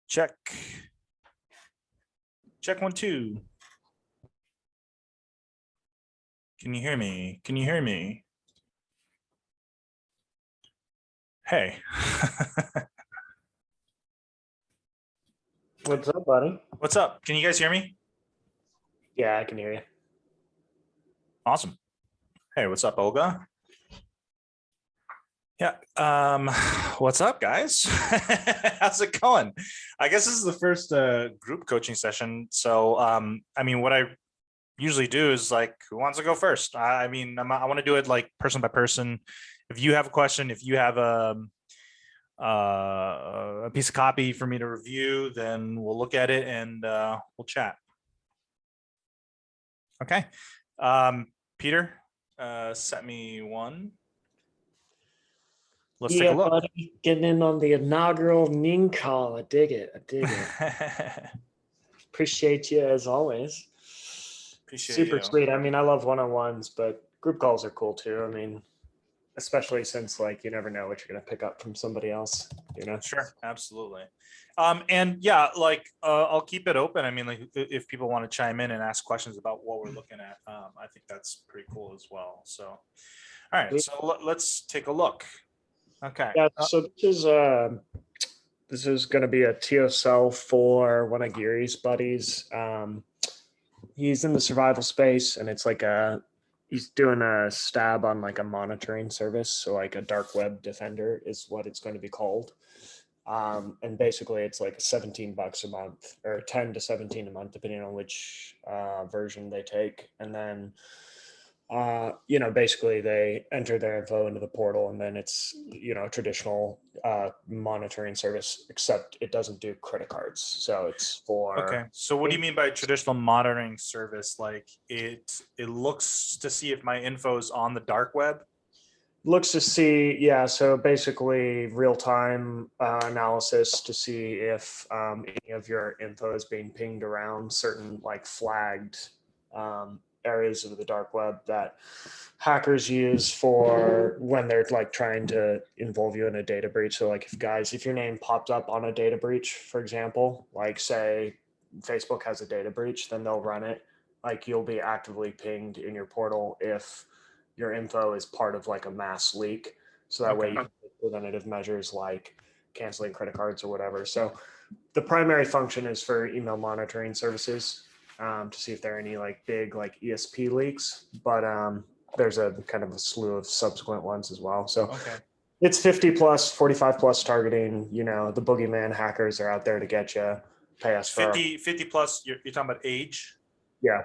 Check. Check 1, 2. Can you hear me? Can you hear me? Hey. What's up, buddy? What's up? Can you guys hear me? Yeah, I can hear you. Awesome. Hey, what's up, Olga? Yeah. What's up, guys? How's it going? I guess this is the first group coaching session. So, I mean, what I usually do is like, who wants to go first? I want to do it like person by person. If you have a question, if you have a piece of copy for me to review, then we'll look at it and we'll chat. Okay. Peter, set me one. Let's take a look. Buddy, getting in on the inaugural Ning call. I dig it. Appreciate you as always. Appreciate Super you. sweet. I mean, I love one-on-ones, but group calls are cool too. I mean, especially since like you never know what you're gonna pick up from somebody else. You know. Sure, absolutely. And yeah, like I'll keep it open. I mean, like if people want to chime in and ask questions about what we're looking at, I think that's pretty cool as well. So, all right, so let's take a look. Okay. Yeah. So this is going to be a TSL for one of Gary's buddies. He's in the survival space, and it's like he's doing a stab on like a monitoring service. So like a dark web defender is what it's going to be called. And basically it's like $17 a month or 10 to 17 a month, depending on which version they take. And then basically they enter their info into the portal, and then it's, a traditional monitoring service, except it doesn't do credit cards. So it's for. Okay. So what do you mean by traditional monitoring service? Like it looks to see if my info is on the dark web? Looks to see, yeah. So basically real-time analysis to see if any of your info is being pinged around certain like flagged areas of the dark web that hackers use for when they're like trying to involve you in a data breach. So like if your name popped up on a data breach, for example, like say Facebook has a data breach, then they'll run it. Like you'll be actively pinged in your portal if your info is part of like a mass leak. So that way you can take preventative measures like canceling credit cards or whatever. So the primary function is for email monitoring services, to see if there are any like big like ESP leaks, but there's a kind of a slew of subsequent ones as well. So it's 50 plus, 45 plus targeting. The boogeyman hackers are out there to get you. Pay us 50 plus. You're talking about age? Yeah.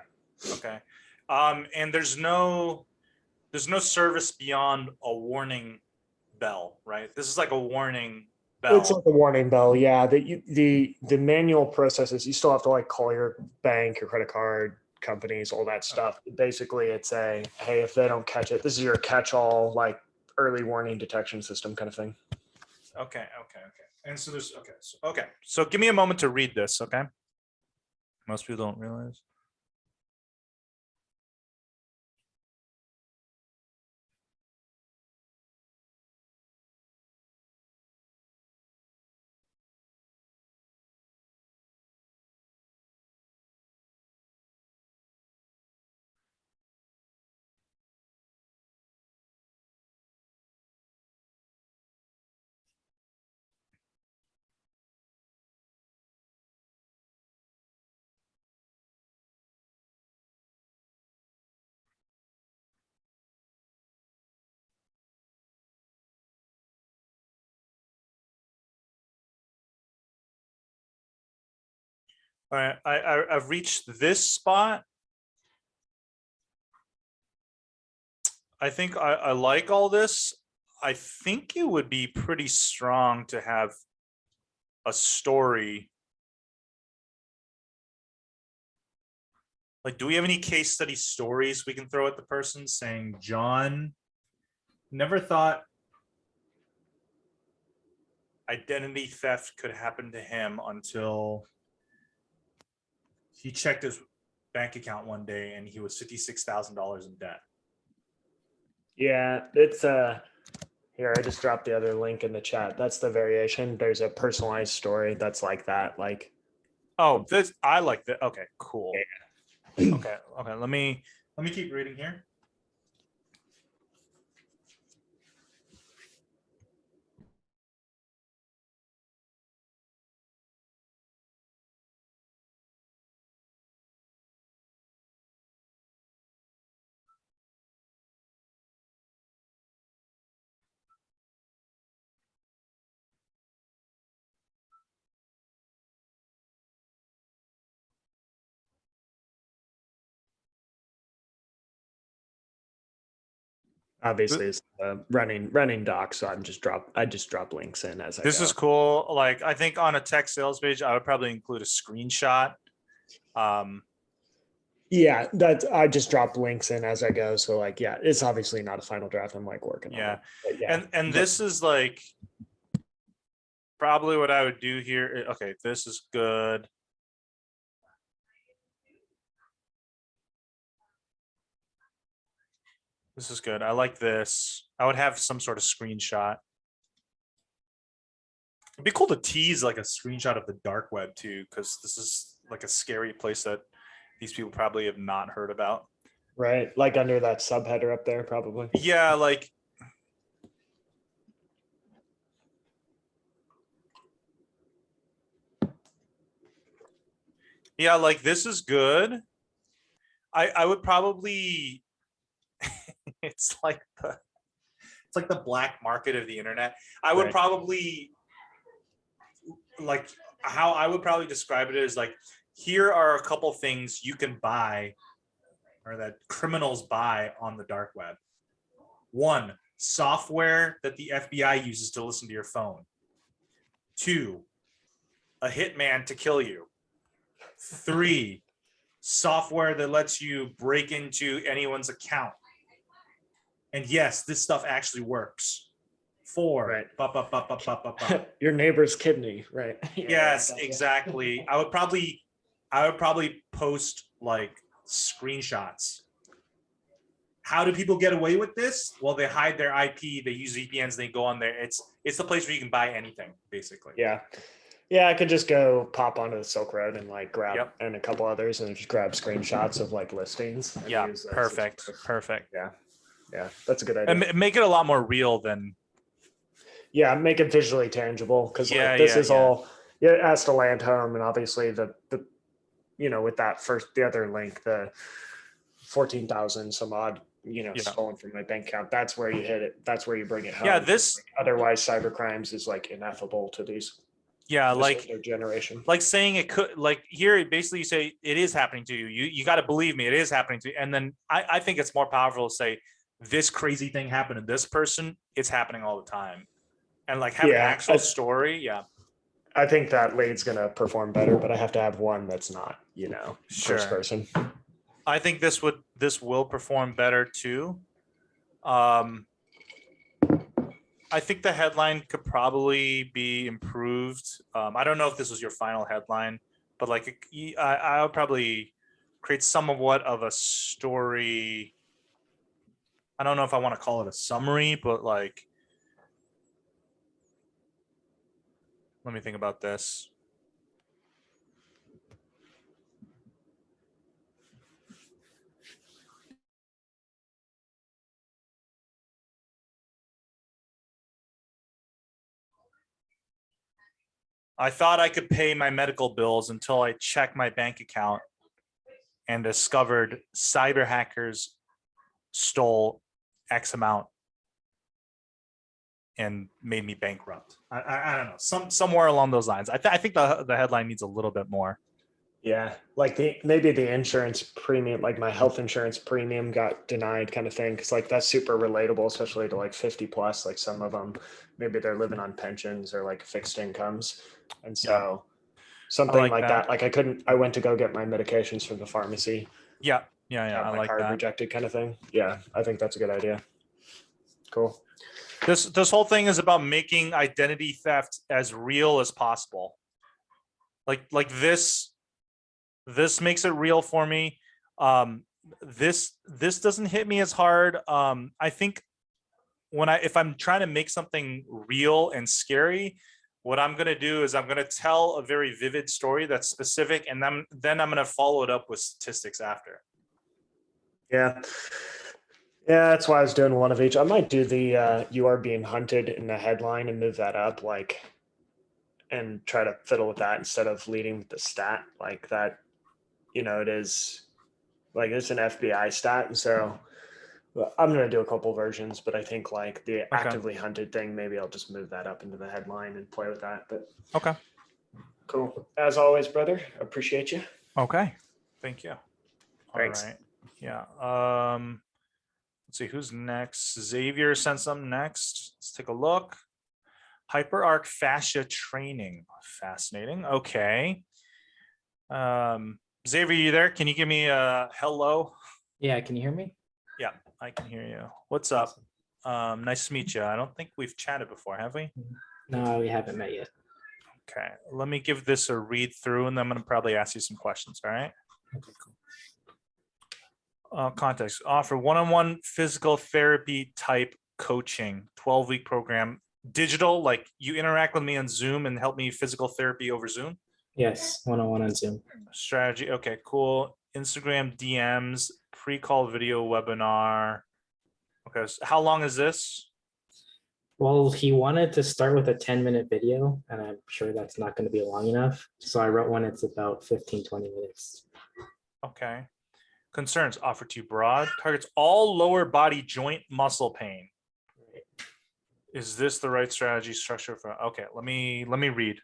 Okay. And there's no service beyond a warning bell, right? This is like a warning bell. It's like a warning bell, yeah. The manual processes, you still have to like call your bank, your credit card companies, all that stuff. Basically, it's hey, if they don't catch it, this is your catch-all like early warning detection system kind of thing. Okay. And so there's So give me a moment to read this, okay? Most people don't realize. All right, I've reached this spot. I think I like all this. I think it would be pretty strong to have a story. Like, do we have any case study stories we can throw at the person saying, John never thought identity theft could happen to him until he checked his bank account one day and he was $56,000 in debt. Yeah, it's Here, I just dropped the other link in the chat. That's the variation. There's a personalized story that's like that. Like, Oh, this I like that. Okay, cool. Okay, let me keep reading here. obviously, it's running doc. So I just drop links in as I This go. is cool. Like, I think on a tech sales page, I would probably include a screenshot. Yeah, that I just drop links in as I go. So like, yeah, it's obviously not a final draft. I'm like working on Yeah, it. But yeah, and this is like probably what I would do here. Okay, this is good. This is good. I like this. I would have some sort of screenshot. It'd be cool to tease like a screenshot of the dark web too, because this is like a scary place that these people probably have not heard about. right. Like under that subheader up there, probably. Yeah, like yeah, like this is good. I would probably it's like the black market of the internet. I would Right. probably like how I would probably describe it is like here are a couple things you can buy or that criminals buy on the dark web. One, software that the FBI uses to listen to your phone. Two, a hitman to kill you. Three, software that lets you break into anyone's account. And yes, this stuff actually works. Four, Right. Your neighbor's kidney, right? Yes, exactly. I would probably post like screenshots. How do people get away with this? Well, they hide their IP, they use VPNs, they go on there. It's the place where you can buy anything, basically. Yeah. Yeah, I could just go pop onto the Silk Road and like grab Yep. and a couple others and just grab screenshots of like listings. And Yeah, use those perfect. as- Perfect. Yeah. Yeah, that's a good idea. And make it a lot more real than Yeah, make it visually tangible because Yeah, like this yeah, is yeah. all it has to land home, and obviously the with that first the other link, the 14,000 some odd Yeah. stolen from my bank account. That's where you hit it. That's where you bring it home. Yeah, this Like, otherwise, cyber crimes is like ineffable to these. yeah, this like older generation. like saying it could like here basically you say it is happening to you. You got to believe me, it is happening to you. And then I think it's more powerful to say this crazy thing happened to this person, it's happening all the time. And like have an Yeah, actual story. Yeah. I think that lead's gonna perform better, but I have to have one that's not, Sure. first person. I think this will perform better too. I think the headline could probably be improved. I don't know if this was your final headline, but like I would probably create somewhat of a story. I don't know if I want to call it a summary, but like, let me think about this. I thought I could pay my medical bills until I checked my bank account and discovered cyber hackers stole X amount and made me bankrupt. I don't know, somewhere along those lines. I think the headline needs a little bit more. Yeah, like maybe the insurance premium, like my health insurance premium got denied, kind of thing. Because like that's super relatable, especially to like 50 plus. Like some of them, maybe they're living on pensions or like fixed incomes, and so something like that. Like I went to go get my medications from the pharmacy. Yeah. Have I my like card that. rejected, kind of thing. Yeah, I think that's a good idea. Cool. This whole thing is about making identity theft as real as possible. Like this makes it real for me. This doesn't hit me as hard. I think if I'm trying to make something real and scary, what I'm going to do is I'm going to tell a very vivid story that's specific, and then I'm going to follow it up with statistics after. Yeah. Yeah, that's why I was doing one of each. I might do the you are being hunted in the headline and move that up, like, and try to fiddle with that instead of leading with the stat like that. It is like it's an FBI stat, and so I'm gonna do a couple versions, but I think like the actively hunted thing, maybe I'll just move that up into the headline and play with that. But Okay. Cool. As always, brother. Appreciate you. Okay. Thank you. Thanks. All right. Yeah. Let's see who's next. Xavier sent some next. Let's take a look. Hyperarch fascia training. Fascinating. Okay. Xavier, you there? Can you give me a hello? Yeah, can you hear me? Yeah, I can hear you. What's up? Nice to meet you. I don't think we've chatted before, have we? No, we haven't met yet. Okay, let me give this a read through, and then I'm going to probably ask you some questions. All right. Okay, cool. Context: offer one-on-one physical therapy type coaching, 12-week program, digital, like you interact with me on Zoom and help me physical therapy over Zoom. Yes, one-on-one on Zoom. Strategy. Okay, cool. Instagram DMs, pre-call video webinar. Okay, so how long is this? Well, he wanted to start with a 10-minute video, and I'm sure that's not going to be long enough. So I wrote one, it's about 15, 20 minutes. Okay. Concerns: offer too broad, targets all lower body joint muscle pain. Right. Is this the right strategy structure for? Okay, let me read.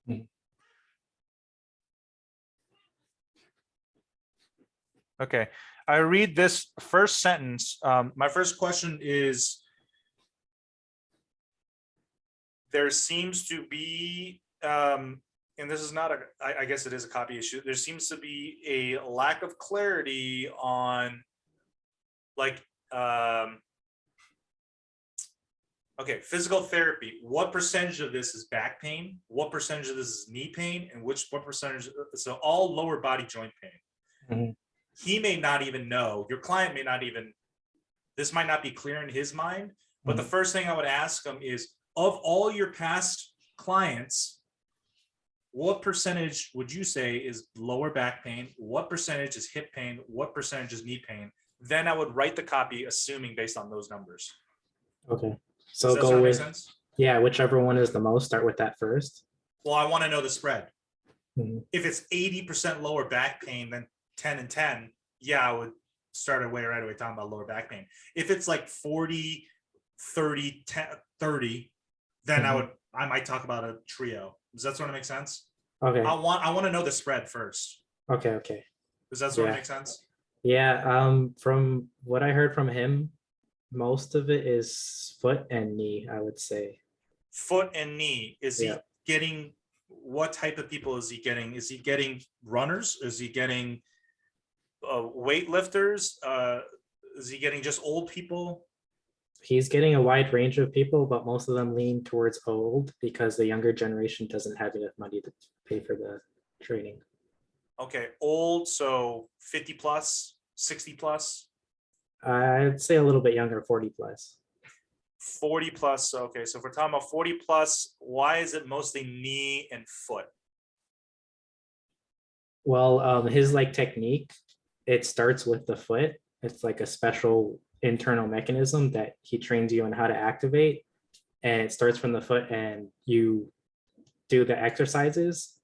Mhm. Okay, I read this first sentence. My first question is, there seems to be, and this is not a, I guess it is a copy issue. There seems to be a lack of clarity on, like, okay, physical therapy. What percentage of this is back pain? What percentage of this is knee pain? And what percentage? So all lower body joint pain. Mhm. He may not even know. Your client may not even. This might not be clear in his mind. But the first thing I would ask him is, of all your past clients, what percentage would you say is lower back pain? What percentage is hip pain? What percentage is knee pain? Then I would write the copy assuming based on those numbers. Okay. So Does that go sort of make with, sense? yeah, whichever one is the most, start with that first. Well, I want to know the spread. Mhm. If it's 80% lower back pain than 10 and 10, yeah, I would start away right away talking about lower back pain. If it's like 40, 30, 10, 30, then I might talk about a trio. Does that sort of make sense? Okay. I want to know the spread first. Okay. Okay. Does that sort of Yeah. make sense? Yeah. From what I heard from him, most of it is foot and knee, I would say. Foot and knee. Is he Yeah. getting, what type of people is he getting? Is he getting runners? Is he getting weightlifters? Is he getting just old people? He's getting a wide range of people, but most of them lean towards old because the younger generation doesn't have enough money to pay for the training. Okay, old, so 50 plus, 60 plus, I'd say a little bit younger, 40 plus. 40 plus. Okay, so if we're talking about 40 plus, why is it mostly knee and foot? Well, his like technique, it starts with the foot. It's like a special internal mechanism that he trains you on how to activate. And it starts from the foot and you do the exercises.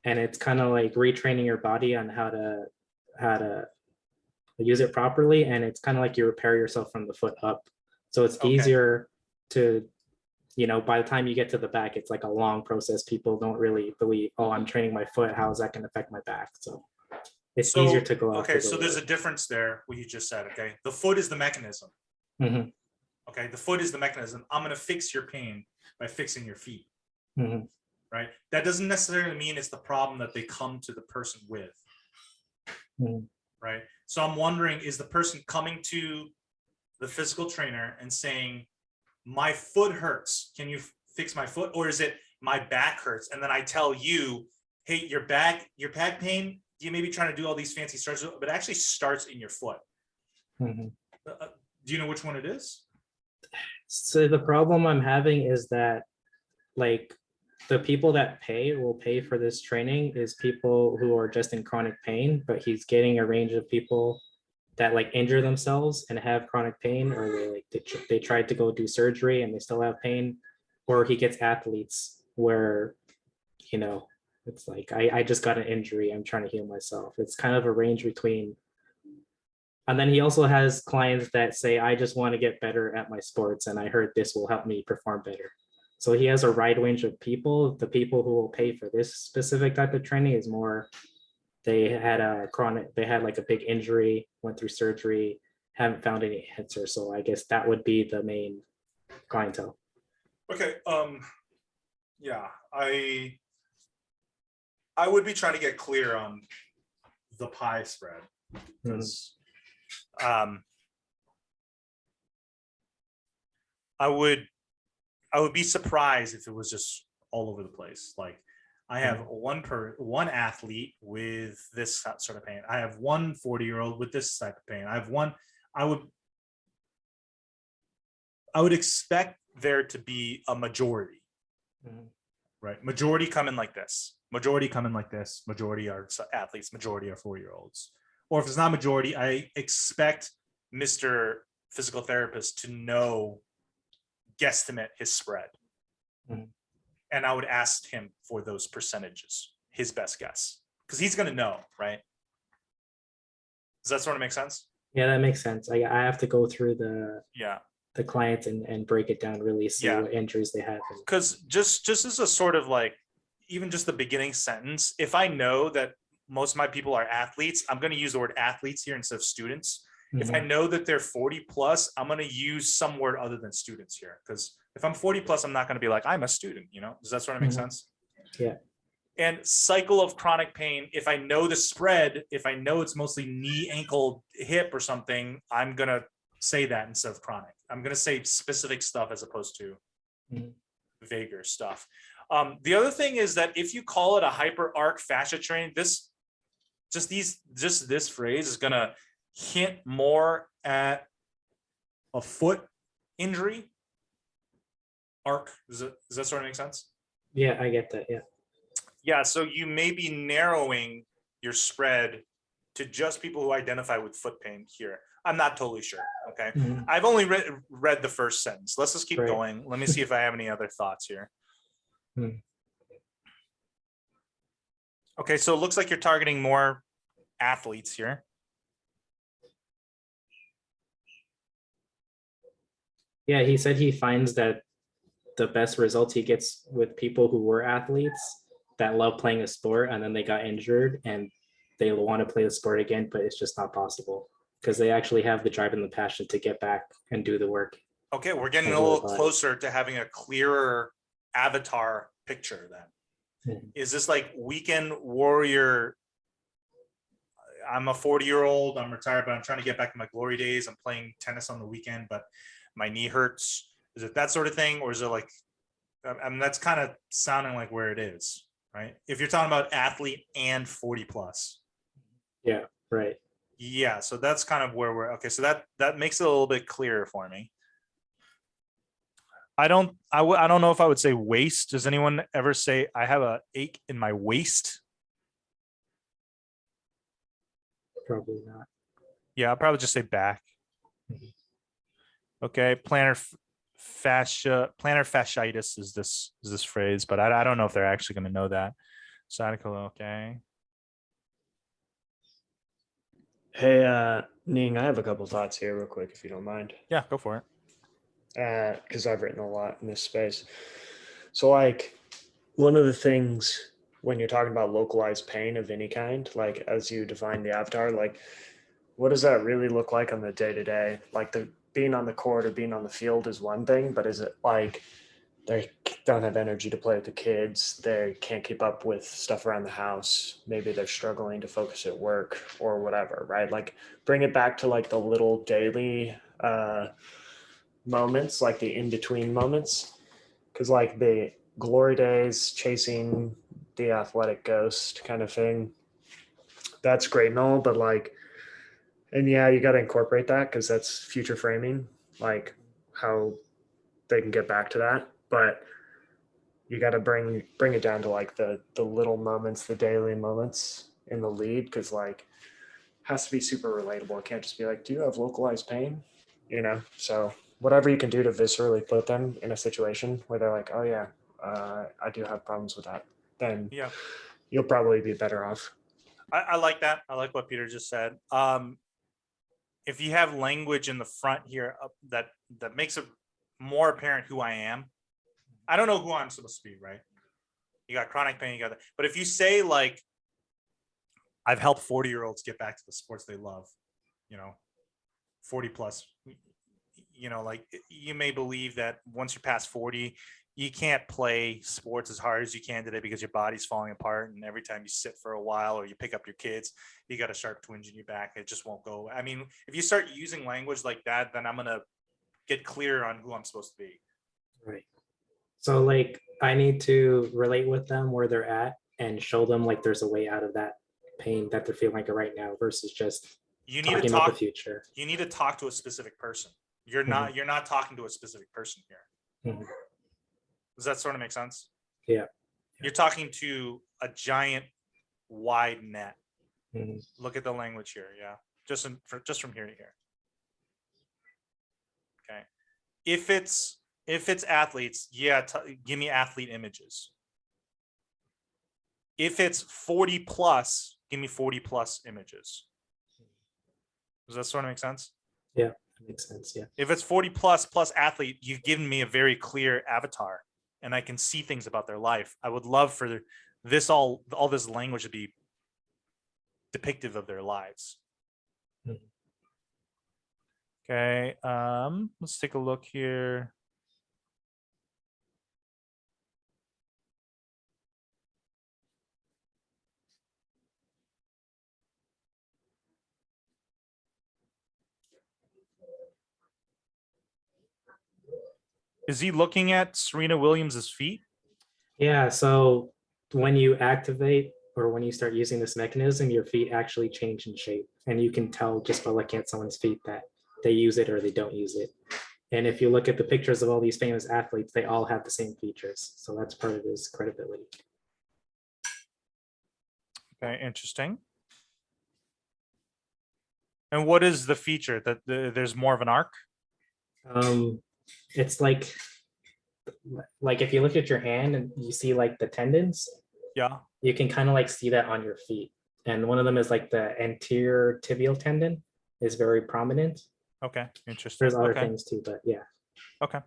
And it's kind of like retraining your body on how to use it properly. And it's kind of like you repair yourself from the foot up. So it's Okay. easier to, by the time you get to the back, it's like a long process. People don't really believe, oh, I'm training my foot. How is that going to affect my back? So it's So, easier to go after. okay, so there's a difference there, what you just said, okay? The foot is the mechanism. Mhm. Okay, the foot is the mechanism. I'm going to fix your pain by fixing your feet, Mhm. right? That doesn't necessarily mean it's the problem that they come to the person with, Mhm. right? So I'm wondering, is the person coming to the physical trainer and saying, my foot hurts, can you fix my foot? Or is it my back hurts? And then I tell you, hey, your back pain, you may be trying to do all these fancy stretches, but it actually starts in your foot. Mhm. Do you know which one it is? So the problem I'm having is that like the people that will pay for this training is people who are just in chronic pain, but he's getting a range of people that like injure themselves and have chronic pain, or they tried to go do surgery and they still have pain, or he gets athletes where, you know, it's like I just got an injury, I'm trying to heal myself. It's kind of a range between. And then he also has clients that say, I just want to get better at my sports and I heard this will help me perform better. So he has a wide range of people. The people who will pay for this specific type of training is more, they had like a big injury, went through surgery, haven't found any answer. So I guess that would be the main clientele. Okay. Yeah, I would be trying to get clear on the pie spread, because I would be surprised if it was just all over the place. Like I have one athlete with this sort of pain. I have one 40-year-old with this type of pain. I have one. I would expect there to be a majority, right? Majority come in like this. Majority come in like this. Majority are athletes. Majority are 40-year-olds. Or if it's not majority, I expect Mr. Physical Therapist to know, guesstimate his spread. And I would ask him for those percentages, his best guess, because he's going to know, right? Does that sort of make sense? Yeah, that makes sense. I have to go through the clients and break it down, really see what injuries they have. Because just as a sort of like, even just the beginning sentence, if I know that most of my people are athletes, I'm going to use the word athletes here instead of students. If I know that they're 40 plus, I'm going to use some word other than students here. Because if I'm 40 plus, I'm not going to be like, I'm a student, you know? Does that sort of make sense? Yeah. And cycle of chronic pain, if I know the spread, if I know it's mostly knee, ankle, hip or something, I'm going to say that instead of chronic. I'm going to say specific stuff as opposed to vaguer stuff. The other thing is that if you call it a hyper arc fascia training, this phrase is going to hint more at a foot injury. Arc, does that sort of make sense? Yeah, I get that. Yeah, so you may be narrowing your spread to just people who identify with foot pain here. I'm not totally sure. Okay. I've only read the first sentence. Let's just keep going. Let me see if I have any other thoughts here. Okay, so it looks like you're targeting more athletes here. Yeah, he said he finds that the best results he gets with people who were athletes that love playing a sport and then they got injured and they want to play the sport again, but it's just not possible because they actually have the drive and the passion to get back and do the work. Okay, we're getting a little closer to having a clearer avatar picture then. Is this like weekend warrior? I'm a 40-year-old, I'm retired, but I'm trying to get back to my glory days. I'm playing tennis on the weekend, but my knee hurts. Is it that sort of thing? Or is it like, I mean, that's kind of sounding like where it is, right? If you're talking about athlete and 40 plus. Yeah, right. Yeah, so that's kind of where we're, okay. So that makes it a little bit clearer for me. I don't know if I would say waist. Does anyone ever say I have a ache in my waist? Probably not. Yeah, I'll probably just say back. Okay, plantar fasciitis is this phrase, but I don't know if they're actually going to know that. Sciatica, okay. Hey, Ning, I have a couple thoughts here real quick, if you don't mind. Yeah, go for it. Because I've written a lot in this space. So like one of the things when you're talking about localized pain of any kind, like as you define the avatar, like what does that really look like on the day-to-day? Like the being on the court or being on the field is one thing, but is it like they don't have energy to play with the kids, they can't keep up with stuff around the house, maybe they're struggling to focus at work or whatever, right? Like bring it back to like the little daily moments, like the in-between moments, because like the glory days, chasing the athletic ghost kind of thing, that's great and all, but like, and yeah, you got to incorporate that because that's future framing, like how they can get back to that. But you got to bring it down to like the little moments, the daily moments in the lead, because like it has to be super relatable. It can't just be like, do you have localized pain? You know, so whatever you can do to viscerally put them in a situation where they're like, oh yeah, I do have problems with that, then Yeah, you'll probably be better off. I like that. I like what Peter just said. If you have language in the front here that makes it more apparent who I am, I don't know who I'm supposed to be, right? You got chronic pain, you got that. But if you say like, I've helped 40-year-olds get back to the sports they love, 40 plus, like you may believe that once you pass 40, you can't play sports as hard as you can today because your body's falling apart. And every time you sit for a while or you pick up your kids, you got a sharp twinge in your back. It just won't go. I mean, if you start using language like that, then I'm going to get clear on who I'm supposed to be. Right. So like I need to relate with them where they're at and show them like there's a way out of that pain that they're feeling like right now versus just You need to talking about the talk. future. You need to talk to a specific person. You're Mhm. not talking to a specific person here. Mhm. Does that sort of make sense? Yeah. You're talking to a giant wide net. Mhm. Look at the language here. Yeah. Just from here to here. Okay. If it's athletes, yeah, give me athlete images. If it's 40 plus, give me 40 plus images. Does that sort of make sense? Yeah, that makes sense. Yeah. If it's 40 plus athlete, you've given me a very clear avatar and I can see things about their life. I would love for this all this language to be depictive of their lives. Mhm. Okay, let's take a look here. Is he looking at Serena Williams's feet? Yeah. So when you activate or when you start using this mechanism, your feet actually change in shape. And you can tell just by looking at someone's feet that they use it or they don't use it. And if you look at the pictures of all these famous athletes, they all have the same features. So that's part of his credibility. Okay, interesting. And what is the feature that there's more of an arc? It's like if you look at your hand and you see like the tendons, Yeah. you can kind of like see that on your feet. And one of them is like the anterior tibial tendon is very prominent. Okay, interesting. There's other okay. things too, but yeah. Okay.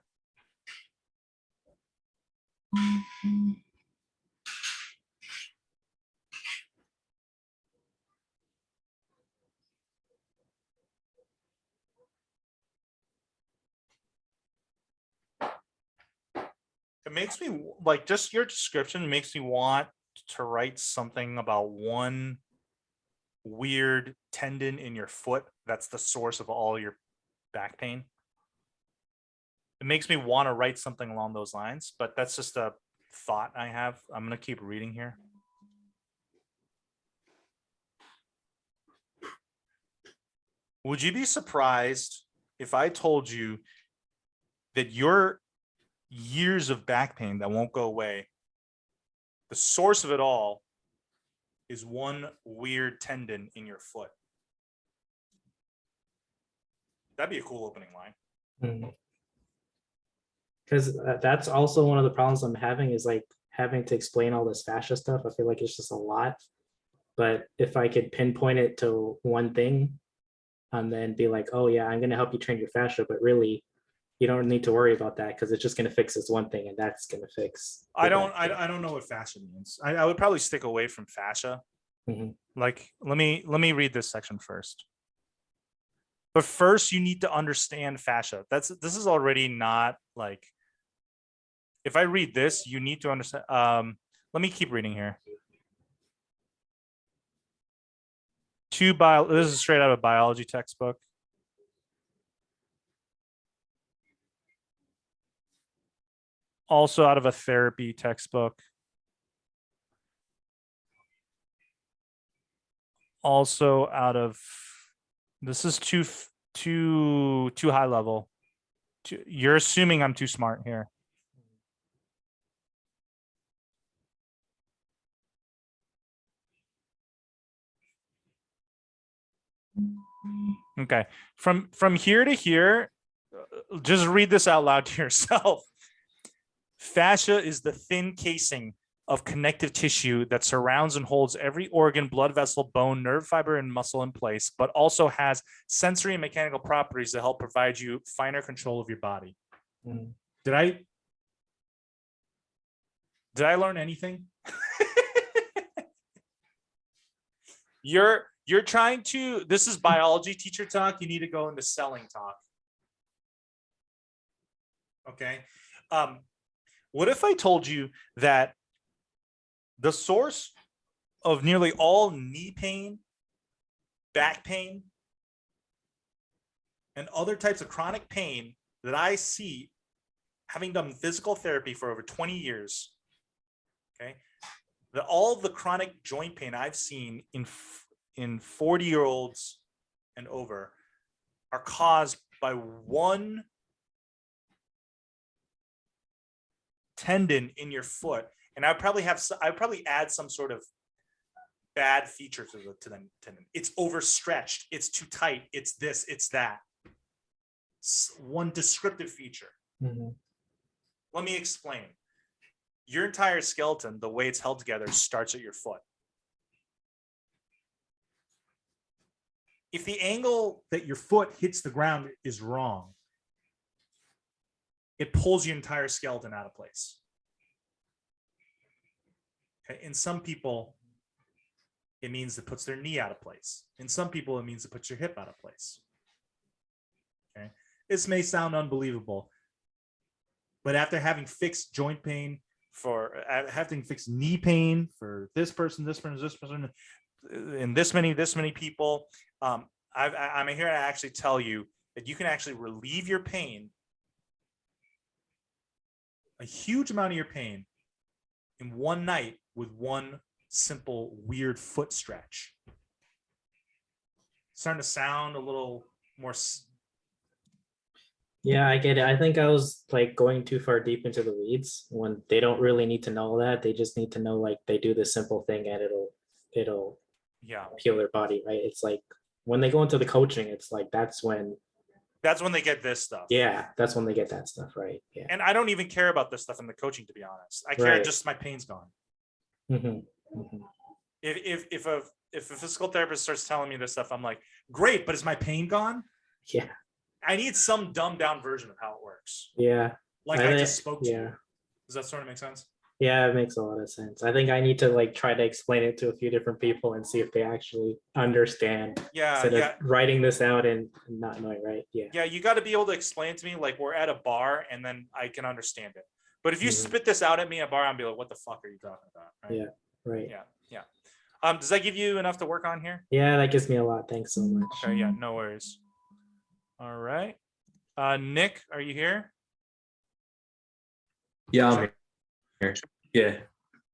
It makes me like, just your description makes me want to write something about one weird tendon in your foot that's the source of all your back pain. It makes me want to write something along those lines, but that's just a thought I have. I'm going to keep reading here. Would you be surprised if I told you that your years of back pain that won't go away, the source of it all is one weird tendon in your foot? That'd be a cool opening line. Because that's also one of the problems I'm having is like having to explain all this fascia stuff. I feel like it's just a lot. But if I could pinpoint it to one thing and then be like, oh yeah, I'm going to help you train your fascia, but really you don't need to worry about that because it's just going to fix this one thing and that's going to fix. I don't know what fascia means. I would probably stick away from fascia. Mhm. Like, let me read this section first. But first, you need to understand fascia. This is already not like, if I read this, you need to understand. Let me keep reading here. This is straight out of a biology textbook. Also out of a therapy textbook. Also out of, this is too high level, You're assuming I'm too smart here. Okay. From here to here, just read this out loud to yourself. Fascia is the thin casing of connective tissue that surrounds and holds every organ, blood vessel, bone, nerve fiber, and muscle in place, but also has sensory and mechanical properties that help provide you finer control of your body. Mhm. Did I learn anything? You're trying to, this is biology teacher talk. You need to go into selling talk. Okay. What if I told you that the source of nearly all knee pain, back pain, and other types of chronic pain that I see, having done physical therapy for over 20 years, okay, that all of the chronic joint pain I've seen in 40-year-olds and over are caused by one tendon in your foot, and I'd probably add some sort of bad feature to the tendon. It's overstretched, it's too tight, it's this, it's that. One descriptive feature. Mhm. Let me explain. Your entire skeleton, the way it's held together, starts at your foot. If the angle that your foot hits the ground is wrong, it pulls your entire skeleton out of place. Okay. In some people, it means it puts their knee out of place. In some people, it means it puts your hip out of place. Okay. This may sound unbelievable, but after having fixed joint pain, having fixed knee pain for this person, and this many people, I'm here to actually tell you that you can actually relieve your pain, a huge amount of your pain, in one night with one simple weird foot stretch. Starting to sound a little more. Yeah, I get it. I think I was like going too far deep into the weeds when they don't really need to know that. They just need to know like they do this simple thing and it'll Yeah, heal their body, right? It's like when they go into the coaching, it's like that's when they get this stuff. Yeah, that's when they get that stuff, right? Yeah. And I don't even care about this stuff in the coaching, to be honest. I care Right. just my pain's gone. Mhm, mhm. If a physical therapist starts telling me this stuff, I'm like, great, but is my pain gone? Yeah, I need some dumbed down version of how it works. yeah. Like I just spoke to yeah. you. Does that sort of make sense? Yeah, it makes a lot of sense. I think I need to like try to explain it to a few different people and see if they actually understand. Yeah, Instead yeah. of writing this out and not knowing, right? Yeah. Yeah, you got to be able to explain to me like we're at a bar and then I can understand it. But if you Mhm. spit this out at me at a bar, I'll be like, what the fuck are you talking about? Right? Yeah. Right. Yeah. Does that give you enough to work on here? Yeah, that gives me a lot. Thanks so much. Okay, yeah, no worries. All right. Nick, are you here? Yeah, I'm here. Yeah,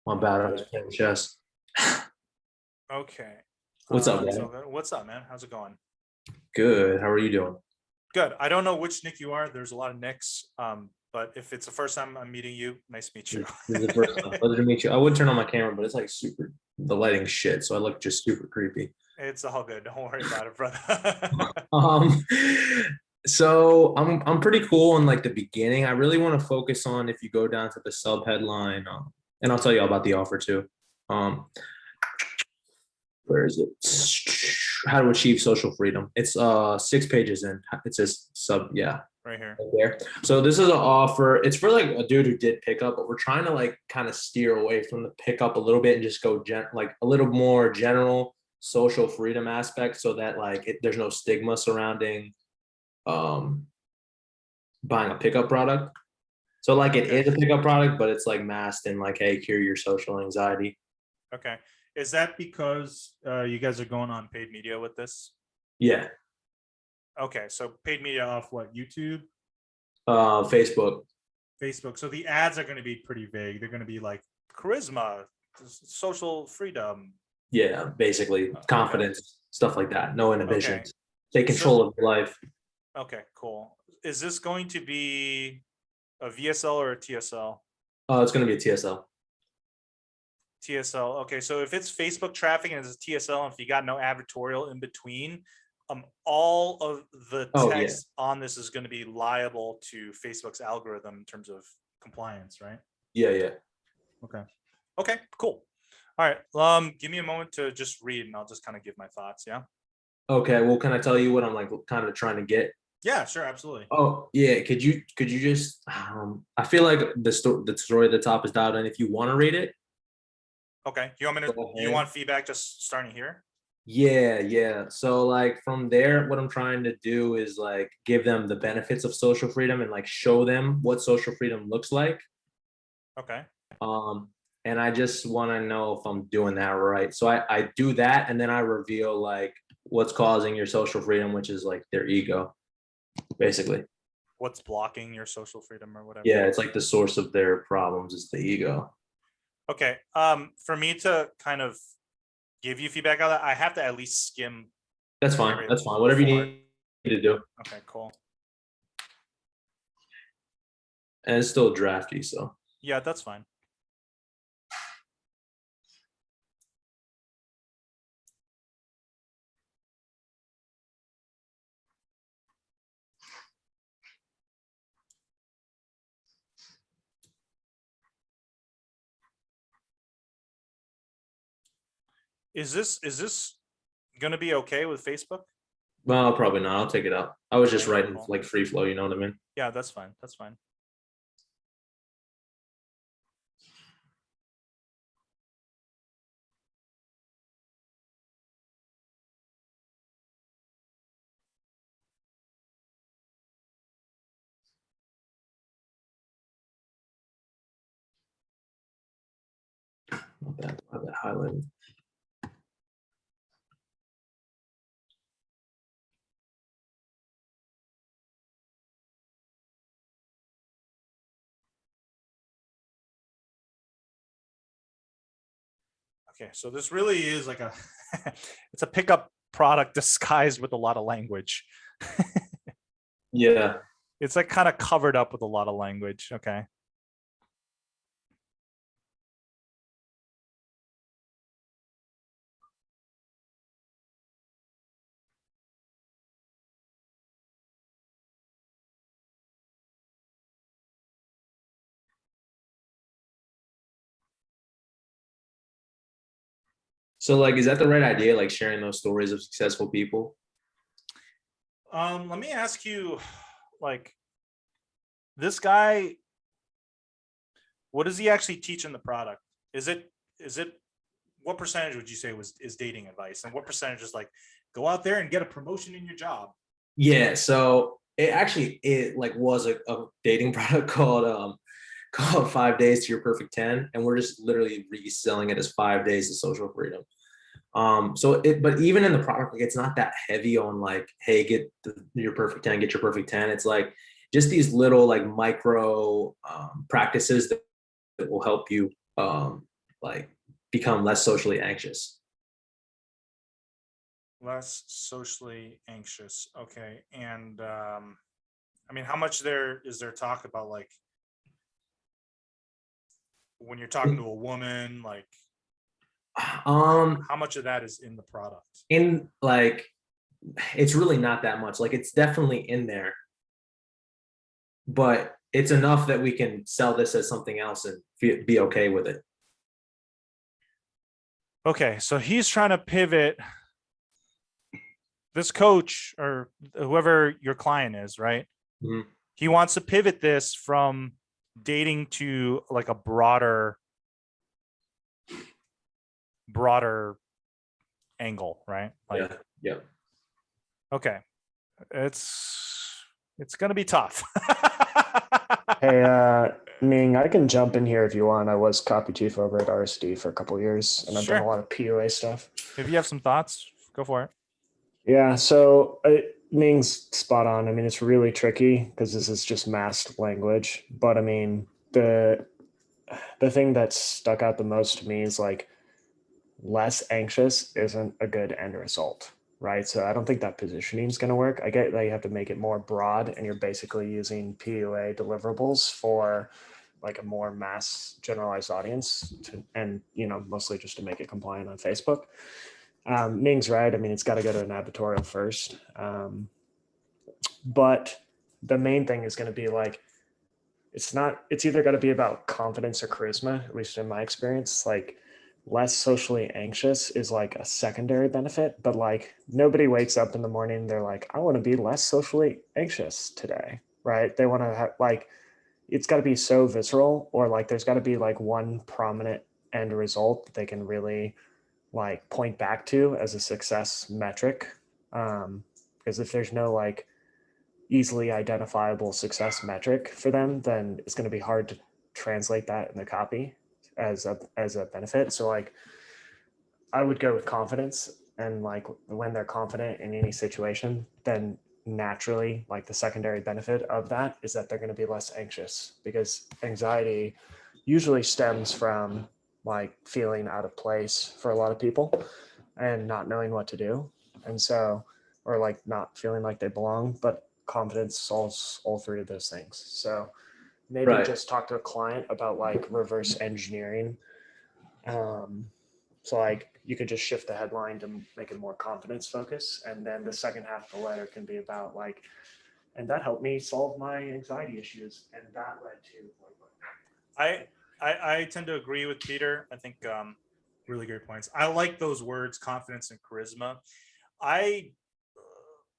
my bad. I was playing chess. Okay. What's up, so man? good. What's up, man? How's it going? Good. How are you doing? Good. I don't know which Nick you are. There's a lot of Nicks. But if it's the first time I'm meeting you, nice to meet you. This is the first time. Pleasure to meet you. I would turn on my camera, but it's like super. The lighting shit, so I look just super creepy. It's all good. Don't worry about it, brother. So I'm pretty cool in like the beginning. I really want to focus on if you go down to the sub headline, and I'll tell you all about the offer too. Where is it? How to achieve social freedom. It's 6 pages in. It says sub, yeah. Right here. Right there. So this is an offer. It's for like a dude who did pickup, but we're trying to like kind of steer away from the pickup a little bit and just go like a little more general social freedom aspect, so that like there's no stigma surrounding buying a pickup product. So like it is a pickup product, but it's like masked in like, hey, cure your social anxiety. Okay. Is that because you guys are going on paid media with this? Yeah. Okay. So paid media off what? YouTube? Facebook. Facebook. So the ads are going to be pretty vague. They're going to be like charisma, social freedom. Yeah, basically confidence, stuff like that. No inhibitions. Okay. Take control of your life. Okay, cool. is this going to be a VSL or a TSL? Oh, it's going to be a TSL. TSL. Okay, so if it's Facebook traffic and it's a TSL, and if you got no advertorial in between, all of the text on this is going to be liable to Facebook's algorithm in terms of compliance, right? Yeah. Okay, cool. All right, give me a moment to just read, and I'll just kind of give my thoughts. Yeah. Okay. Well, can I tell you what I'm like kind of trying to get? Yeah, sure, absolutely. Oh yeah. Could you just? I feel like the story at the top is dialed in. If you want to read it. Okay. You want me to? Go You ahead. want feedback just starting here? Yeah. So like from there, what I'm trying to do is like give them the benefits of social freedom and like show them what social freedom looks like. Okay. And I just want to know if I'm doing that right. So I do that, and then I reveal like what's causing your social freedom, which is like their ego, basically. What's blocking your social freedom or whatever? Yeah, it's like the source of their problems is the ego. Okay. For me to kind of give you feedback on that, I have to at least skim. That's fine. That's fine. Whatever you need to do. Okay, cool. And it's still drafty, so. Yeah, that's fine. Is this gonna be okay with Facebook? Well, probably not. I'll take it out. I was just Okay, writing cool. like free flow, you know what I mean? Yeah, that's fine. That's fine. Not bad. I have that highlighted. Okay, so this really is like a it's a pickup product disguised with a lot of language. Yeah. It's like kind of covered up with a lot of language. Okay. So like, is that the right idea? Like sharing those stories of successful people? Let me ask you, like, this guy, what does he actually teach in the product? Is it what percentage would you say is dating advice, and what percentage is like go out there and get a promotion in your job? Yeah. So it like was a dating product called 5 Days to Your Perfect 10, and we're just literally reselling it as 5 days of social freedom. But even in the product, like it's not that heavy on like, hey, get your perfect 10, get your perfect 10. It's like just these little like micro practices that will help you like become less socially anxious. Less socially anxious. Okay. And I mean, how much there is there talk about like when you're talking to a woman, like how much of that is in the product? In like it's really not that much. Like it's definitely in there, but it's enough that we can sell this as something else and be okay with it. Okay, so he's trying to pivot this coach or whoever your client is, right? Mhm. He wants to pivot this from dating to like a broader angle, right? Like, Yeah. okay, it's gonna be tough. Hey, Ning, I can jump in here if you want. I was copy chief over at RSD for a couple of years, and I've done a Sure. lot of PUA stuff. If you have some thoughts, go for it. Yeah, so Ning's spot on. I mean, it's really tricky because this is just masked language. But I mean, the thing that stuck out the most to me is like less anxious isn't a good end result, right? So I don't think that positioning is going to work. I get that you have to make it more broad, and you're basically using PUA deliverables for like a more mass generalized audience and mostly just to make it compliant on Facebook. Ning's right. I mean, it's got to go to an advertorial first. But the main thing is going to be like, it's either got to be about confidence or charisma, at least in my experience. Like, less socially anxious is like a secondary benefit, but like nobody wakes up in the morning, they're like, I want to be less socially anxious today, right? They want to have like, it's got to be so visceral, or like there's got to be like one prominent end result that they can really like point back to as a success metric. Because if there's no like easily identifiable success metric for them, then it's going to be hard to translate that in the copy as a benefit. So like I would go with confidence, and like when they're confident in any situation, then naturally like the secondary benefit of that is that they're going to be less anxious, because anxiety usually stems from like feeling out of place for a lot of people and not knowing what to do. And so, or like not feeling like they belong, but confidence solves all three of those things. So maybe Right. just talk to a client about like reverse engineering. So like you could just shift the headline to make it more confidence focus. And then the second half of the letter can be about like, and that helped me solve my anxiety issues. And that led to. I tend to agree with Peter. I think really great points. I like those words, confidence and charisma. I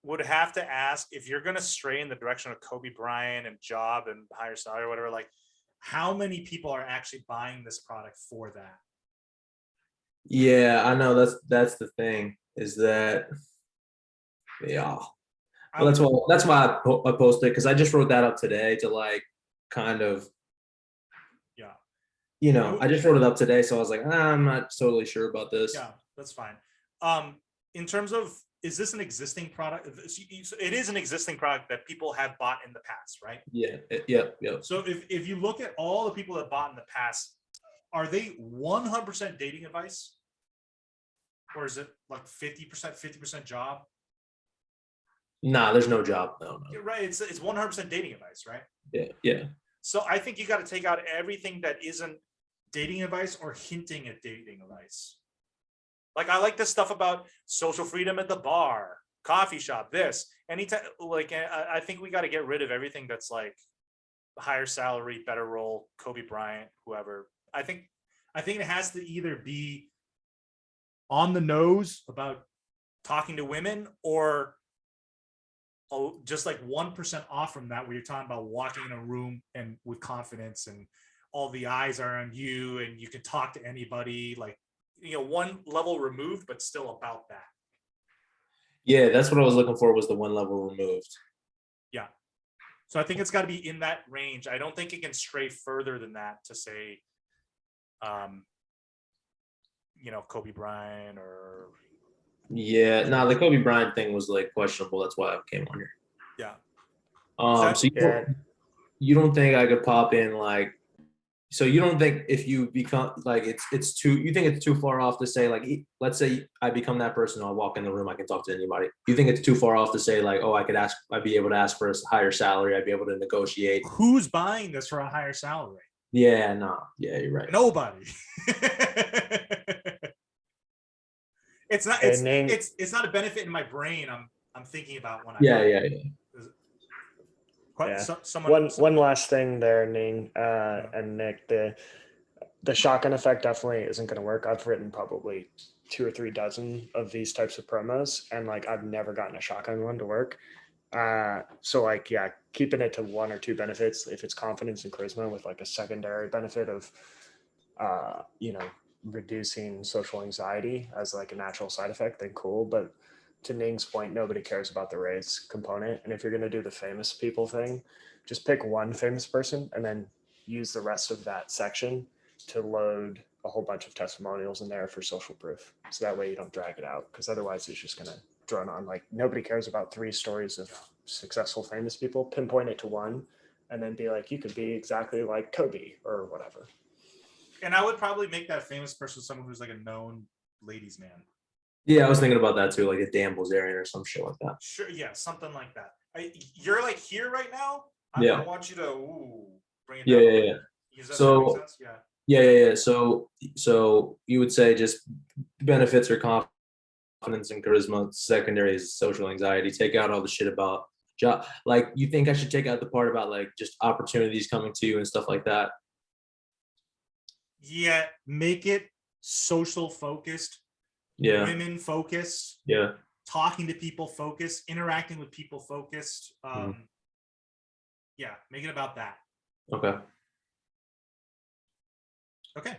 would have to ask, if you're going to stray in the direction of Kobe Bryant and job and higher salary or whatever, like how many people are actually buying this product for that? Yeah, I know that's the thing, is that, yeah. Well, that's why I posted, because I just wrote that up today to like kind of, yeah, I just wrote it up today, so I was like, I'm not totally sure about this. Yeah, that's fine. In terms of, is this an existing product? It is an existing product that people have bought in the past, right? Yeah. So if you look at all the people that bought in the past, are they 100% dating advice? Or is it like 50% job? Nah, there's no job. No. You're right. It's 100% dating advice, right? Yeah. So I think you got to take out everything that isn't dating advice or hinting at dating advice. Like I like this stuff about social freedom at the bar, coffee shop, this, anytime. Like I think we got to get rid of everything that's like higher salary, better role, Kobe Bryant, whoever. I think it has to either be on the nose about talking to women, or just like 1% off from that, where you're talking about walking in a room and with confidence and all the eyes are on you and you can talk to anybody, like, one level removed, but still about that. Yeah, that's what I was looking for, was the one level removed. Yeah. So I think it's got to be in that range. I don't think it can stray further than that to say, Kobe Bryant or. Yeah, the Kobe Bryant thing was like questionable. That's why I came on here. Yeah. So you don't think I could pop in like, so you don't think if you become like, it's too, you think it's too far off to say like, let's say I become that person, I'll walk in the room, I can talk to anybody. You think it's too far off to say like, oh, I'd be able to ask for a higher salary, I'd be able to negotiate. Who's buying this for a higher salary? Yeah, no. Yeah, you're right. Nobody. It's not. It's not a benefit in my brain. I'm thinking about when I. Yeah. One last thing there, Ning and Nick. The shotgun effect definitely isn't going to work. I've written probably 2 or 3 dozen of these types of promos, and like I've never gotten a shotgun one to work. So like, yeah, keeping it to 1 or 2 benefits, if it's confidence and charisma with like a secondary benefit of, reducing social anxiety as like a natural side effect, then cool. But to Ning's point, nobody cares about the race component. And if you're going to do the famous people thing, just pick one famous person and then use the rest of that section to load a whole bunch of testimonials in there for social proof. So that way you don't drag it out, because otherwise it's just going to drone on. Like nobody cares about 3 stories of successful famous people. Pinpoint it to one and then be like, you could be exactly like Kobe or whatever. And I would probably make that famous person someone who's like a known ladies man. Yeah, I was thinking about that too, like a Dan Bilzerian or some shit like that. Sure, yeah, something like that. You're like here right now. Yeah. I want you to bring it Yeah, down. yeah, yeah. Does that make So sense? Yeah. yeah. So you would say just benefits or confidence and charisma. Secondary is social anxiety. Take out all the shit about job. Like, you think I should take out the part about like just opportunities coming to you and stuff like that? Yeah, make it social focused, Yeah, women focused, yeah. talking to people focused, interacting with people focused. Yeah, make it about that. Okay. Okay.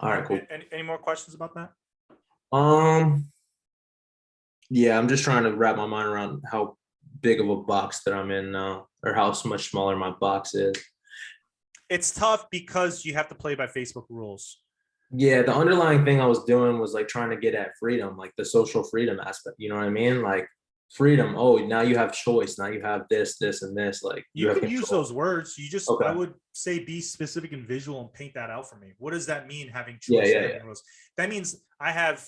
All right, cool. Any more questions about that? Yeah, I'm just trying to wrap my mind around how big of a box that I'm in now, or how much smaller my box is. It's tough because you have to play by Facebook rules. Yeah, the underlying thing I was doing was like trying to get at freedom, like the social freedom aspect. You know what I mean? Like freedom. Oh, now you have choice. Now you have this, this, and this. Like You have can use control. those words. You just, Okay. I would say, be specific and visual and paint that out for me. What does that mean, having Yeah, choice? yeah, and having rules? That means I have,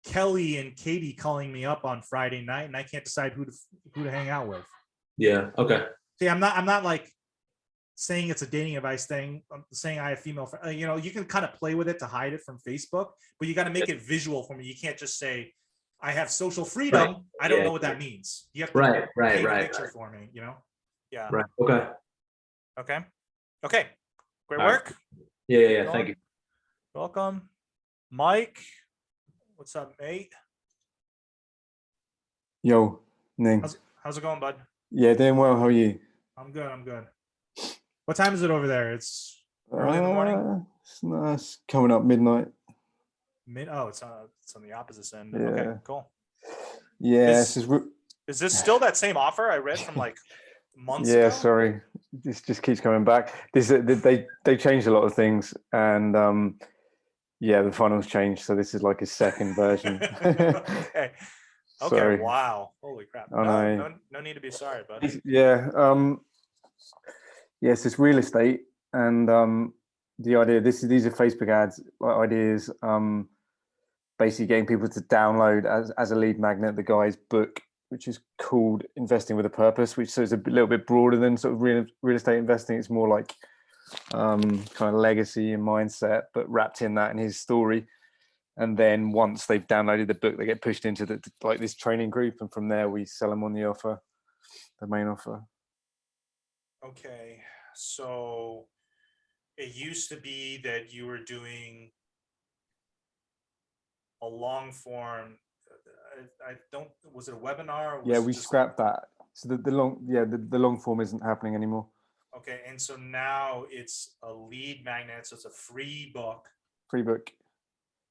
Kelly and Katie calling me up on Friday night, and I can't decide who to hang out with. Yeah. Okay. See, I'm not like saying it's a dating advice thing. I'm saying I have female friends. You can kind of play with it to hide it from Facebook, but you got to make it visual for me. You can't just say I have social freedom. Right. I don't Yeah, know what that means. You have to paint a picture for me. Yeah. Right. Okay. Okay. Great All work. right. Yeah. Thank you. Welcome, Mike. What's up, mate? Yo, Ning. How's it going, bud? Yeah, doing well. How are you? I'm good. What time is it over there? It's early in the morning. It's nice. Coming up midnight. It's on the opposite end. Yeah. Okay, cool. Yeah. Is this still that same offer I read from like months yeah. ago? Sorry, this just keeps coming back. They changed a lot of things, and yeah, the finals changed. So this is like a second version. Okay. Sorry. Wow. Holy crap. I know. No need to be sorry, bud. Yeah. Yes, it's real estate, and the idea. These are Facebook ads. Ideas. Basically getting people to download as a lead magnet the guy's book, which is called Investing with a Purpose, which is a little bit broader than sort of real estate investing. It's more like kind of legacy and mindset, but wrapped in that in his story. And then once they've downloaded the book, they get pushed into this training group, and from there we sell them on the main offer. Okay, so it used to be that you were doing a long form. I don't. Was it a webinar? Yeah, we scrapped that. So the long form isn't happening anymore. Okay, and so now it's a lead magnet. So it's a free book. Free book.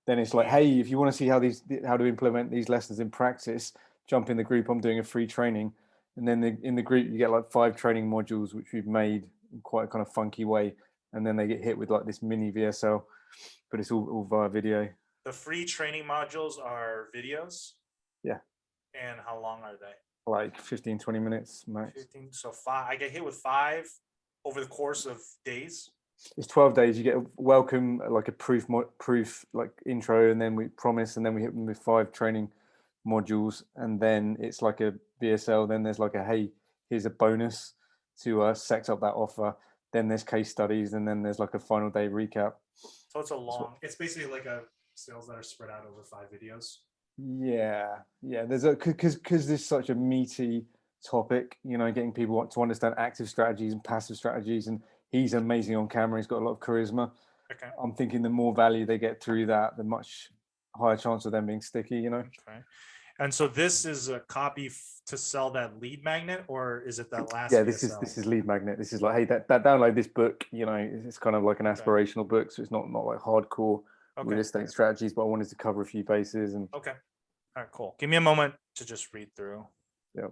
Then it's like, hey, if you want to see how to implement these lessons in practice, jump in the group. I'm doing a free training, and then in the group you get like 5 training modules which we've made in quite a kind of funky way, and then they get hit with like this mini VSL, but it's all via video. The free training modules are videos. Yeah. And how long are they? Like 15-20 minutes max. 15. So 5. I get hit with 5 over the course of days. It's 12 days. You get a welcome, like a proof like intro, and then we promise, and then we hit them with 5 training modules, and then it's like a VSL. Then there's like a, hey, here's a bonus to set up that offer. Then there's case studies, and then there's like a final day recap. So it's basically like a sales that are spread out over 5 videos. Yeah. There's because there's such a meaty topic, getting people to understand active strategies and passive strategies, and he's amazing on camera. He's got a lot of charisma. Okay. I'm thinking the more value they get through that, the much higher chance of them being sticky. Okay. And so this is a copy to sell that lead magnet, or is it that last? Yeah, this is lead magnet. This is like, hey, that download this book. It's kind of like an aspirational book, so it's not like hardcore real estate strategies. But I wanted to cover a few bases. And okay, all right, cool. Give me a moment to just read through. Yep.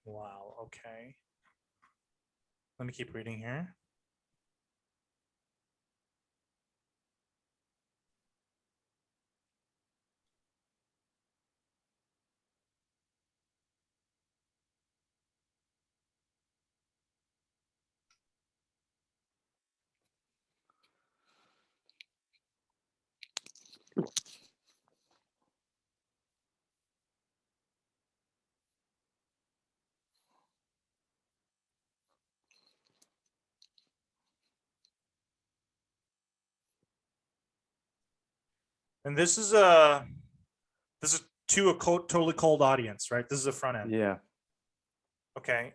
Wow. Okay. Let me keep reading here. And this is to a totally cold audience, right? This is a front end. Yeah. Okay.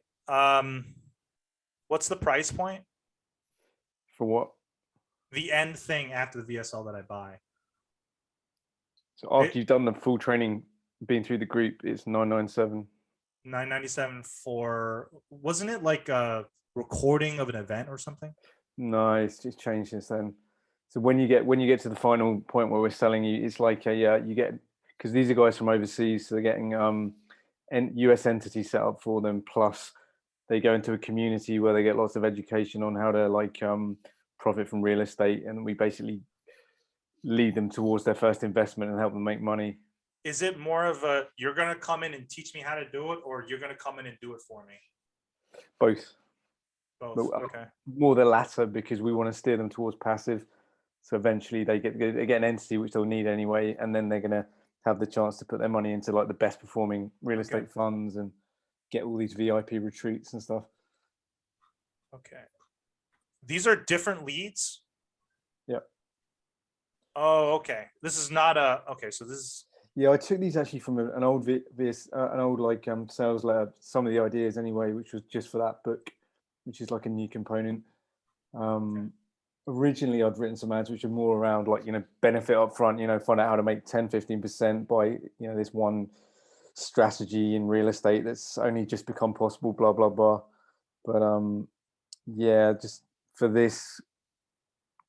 What's the price point? For what? The end thing after the VSL that I buy. So after you've done the full training, been through the group, it's 997. $997 for, wasn't it like a recording of an event or something? No, it's changed since then. So when you get to the final point where we're selling you, it's like you get, because these are guys from overseas, so they're getting and US entity set up for them, plus they go into a community where they get lots of education on how to like profit from real estate, and we basically lead them towards their first investment and help them make money. Is it more of a, you're going to come in and teach me how to do it, or you're going to come in and do it for me? Both. Both. Okay. More the latter, because we want to steer them towards passive. So eventually they get an entity which they'll need anyway, and then they're going to have the chance to put their money into like the best performing real estate funds and get all these VIP retreats and stuff. Okay. These are different leads? Yeah. Oh, okay. This is not a, okay, so this is. Yeah, I took these actually from an old like sales letter, some of the ideas anyway, which was just for that book, which is like a new component. Originally I'd written some ads which are more around like, benefit up front, find out how to make 10-15% by, this one strategy in real estate that's only just become possible, blah, blah, blah. But yeah, just for this,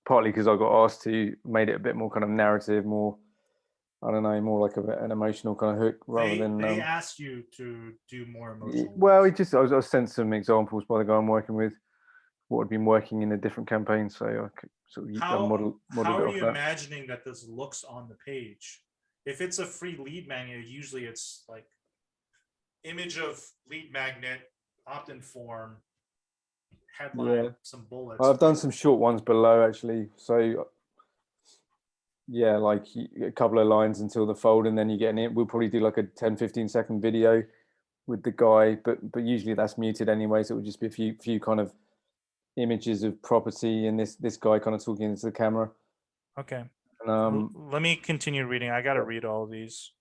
partly because I got asked to, made it a bit more kind of narrative, more, I don't know, more like an emotional kind of hook rather than. They asked you to do more emotional. Well, I was sent some examples by the guy I'm working with, what had been working in a different campaign, so I could sort of model how it are off you that. imagining that this looks on the page? If it's a free lead magnet, usually it's like image of lead magnet, opt-in form, headline, some bullets. I've done some short ones below actually. So yeah, like a couple of lines until the fold, and then you get in. We'll probably do like a 10-15 second video with the guy, but usually that's muted anyway, so it would just be a few kind of images of property and this guy kind of talking into the camera. Okay. And, let me continue reading. I got to read all of these.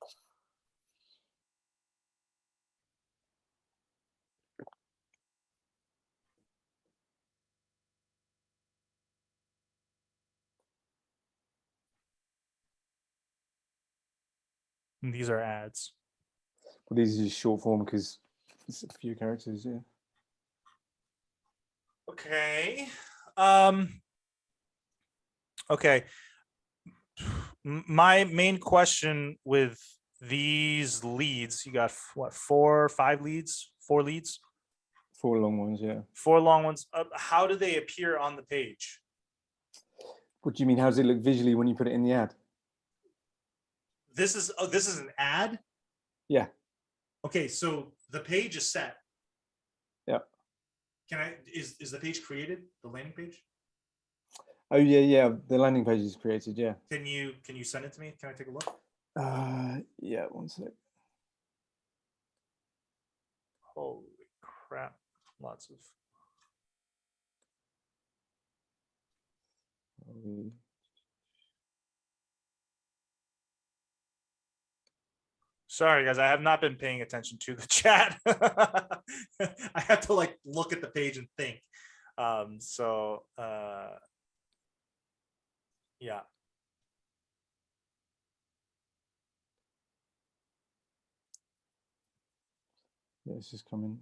And these are ads. Well, these are just short form because it's a few characters, yeah. Okay. Okay. My main question with these leads, you got what, 4 or 5 leads? 4 leads? 4 long ones, yeah. 4 long ones. How do they appear on the page? What do you mean? How does it look visually when you put it in the ad? This is an ad? Yeah. Okay, so the page is set. Yeah. Is the page created? The landing page? Oh yeah. The landing page is created, yeah. Can you send it to me? Can I take a look? Yeah, one sec. Holy crap. Lots of. Sorry, guys, I have not been paying attention to the chat. I have to like look at the page and think. Yeah. Yeah, it's just coming.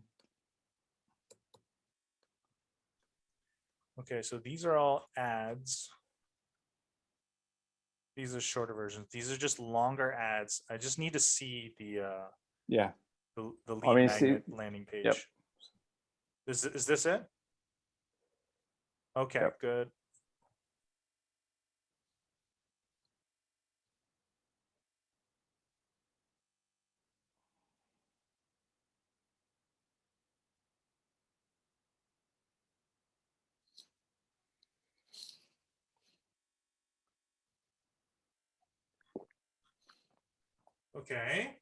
Okay, so these are all ads. These are shorter versions. These are just longer ads. I just need to see the yeah. the lead I mean, magnet landing page. Yep. Is this it? Okay, Yep. good. Okay.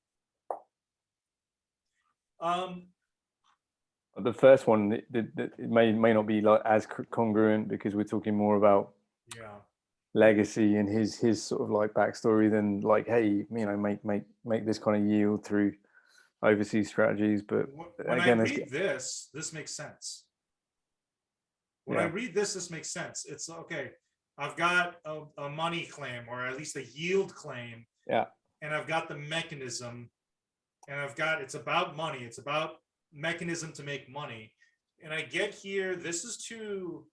The first one, it may not be like as congruent because we're talking more about Yeah. legacy and his sort of like backstory than like, hey, you know, make this kind of yield through overseas strategies. But When again, I read this makes sense. When I read this makes sense. It's okay. I've got a money claim, or at least a yield claim. Yeah. And I've got the mechanism, and it's about money. It's about mechanism to make money. And I get here, this is too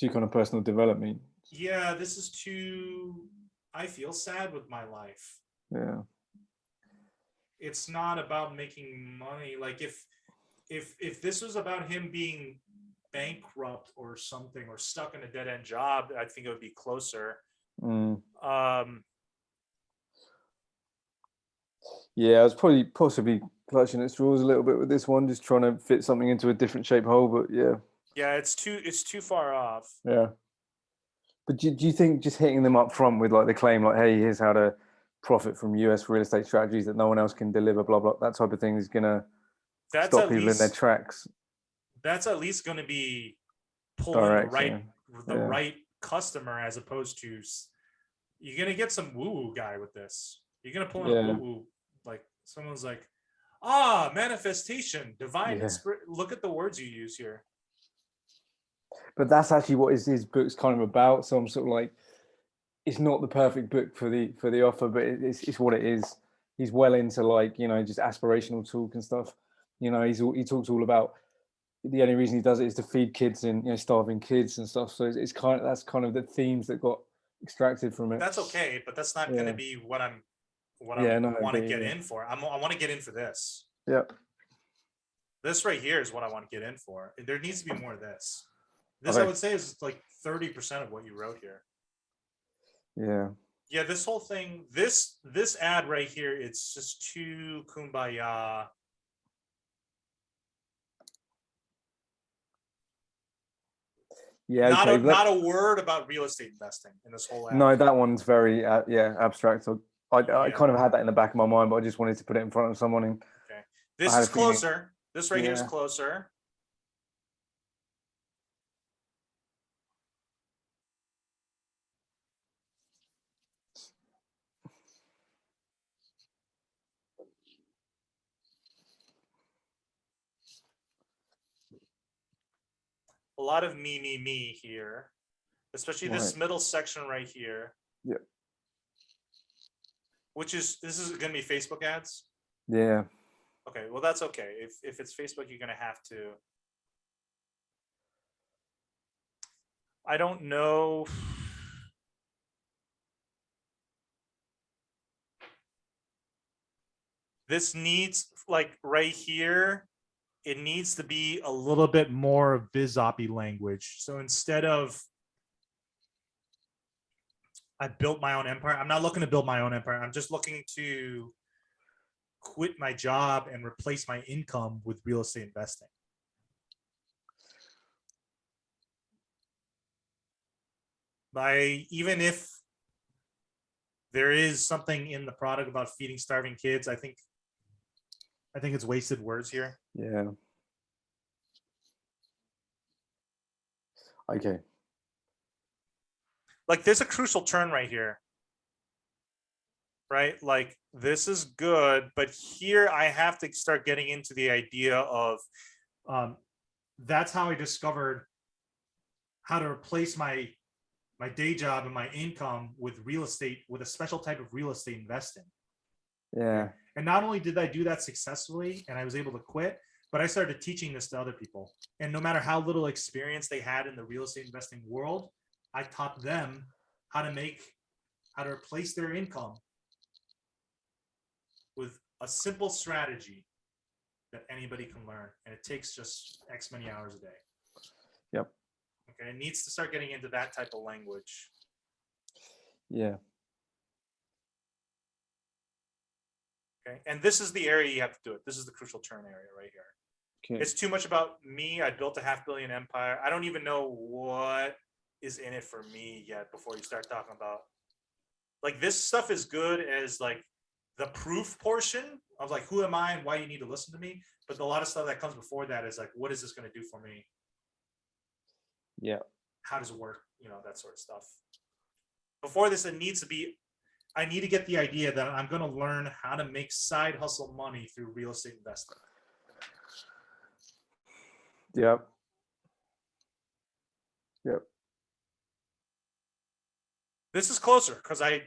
kind of personal development. Yeah, this is too, I feel sad with my life. Yeah. It's not about making money. Like if this was about him being bankrupt or something, or stuck in a dead-end job, I think it would be closer. Yeah, I was probably possibly clutching at straws a little bit with this one, just trying to fit something into a different shape hole. But yeah. Yeah, it's too far off. Yeah. But do you think just hitting them up front with like the claim, like, hey, here's how to profit from US real estate strategies that no one else can deliver, blah, blah, that type of thing is going to stop people in their tracks? That's at least going to be pulling Direct, the right customer, as opposed to, you're going to get some woo-woo guy with this. You're going to pull in a woo-woo, like someone's like, manifestation, divine, look at the words you use here. But that's actually what his book's kind of about. So I'm sort of like, it's not the perfect book for the offer, but it's what it is. He's well into like, you know, just aspirational talk and stuff. You know, he talks all about the only reason he does it is to feed kids and, you know, starving kids and stuff. So it's kind of, that's kind of the themes that got extracted from it. That's okay, but that's not going to be what I want to get in for. I want to get in for this. Yeah. This right here is what I want to get in for. There needs to be more of this. This, I would say, is like 30% of what you wrote here. Yeah. Yeah, this whole thing, this ad right here, it's just too kumbaya. Yeah. Not a word about real estate investing in this whole ad. No, that one's very abstract. So I kind of had that in the back of my mind, but I just wanted to put it in front of someone. And okay, this is closer. This right here is closer. A lot of me here, especially this middle section right here. Yeah. This is going to be Facebook ads. Yeah. Okay, well that's okay. If it's Facebook, you're going to have to. I don't know. This needs, like right here, it needs to be a little bit more BizOppy language. So instead of I built my own empire, I'm not looking to build my own empire. I'm just looking to quit my job and replace my income with real estate investing. Even if there is something in the product about feeding starving kids, I think it's wasted words here. Yeah. Okay. Like there's a crucial turn right here. Right? Like this is good, but here I have to start getting into the idea of that's how I discovered how to replace my day job and my income with real estate, with a special type of real estate investing. Yeah. And not only did I do that successfully and I was able to quit, but I started teaching this to other people. And no matter how little experience they had in the real estate investing world, I taught them how to replace their income with a simple strategy that anybody can learn, and it takes just X many hours a day. Yep. Okay, it needs to start getting into that type of language. Yeah. Okay, and this is the area you have to do it. This is the crucial turn area right here. Okay. It's too much about me. I built a $500 million empire. I don't even know what is in it for me yet before you start talking about, like, this stuff is good as like the proof portion of like, who am I and why you need to listen to me. But a lot of stuff that comes before that is like, what is this going to do for me? Yeah. How does it work? You know, that sort of stuff. Before this, it needs to be, I need to get the idea that I'm going to learn how to make side hustle money through real estate investing. Yep. Yep. This is closer because I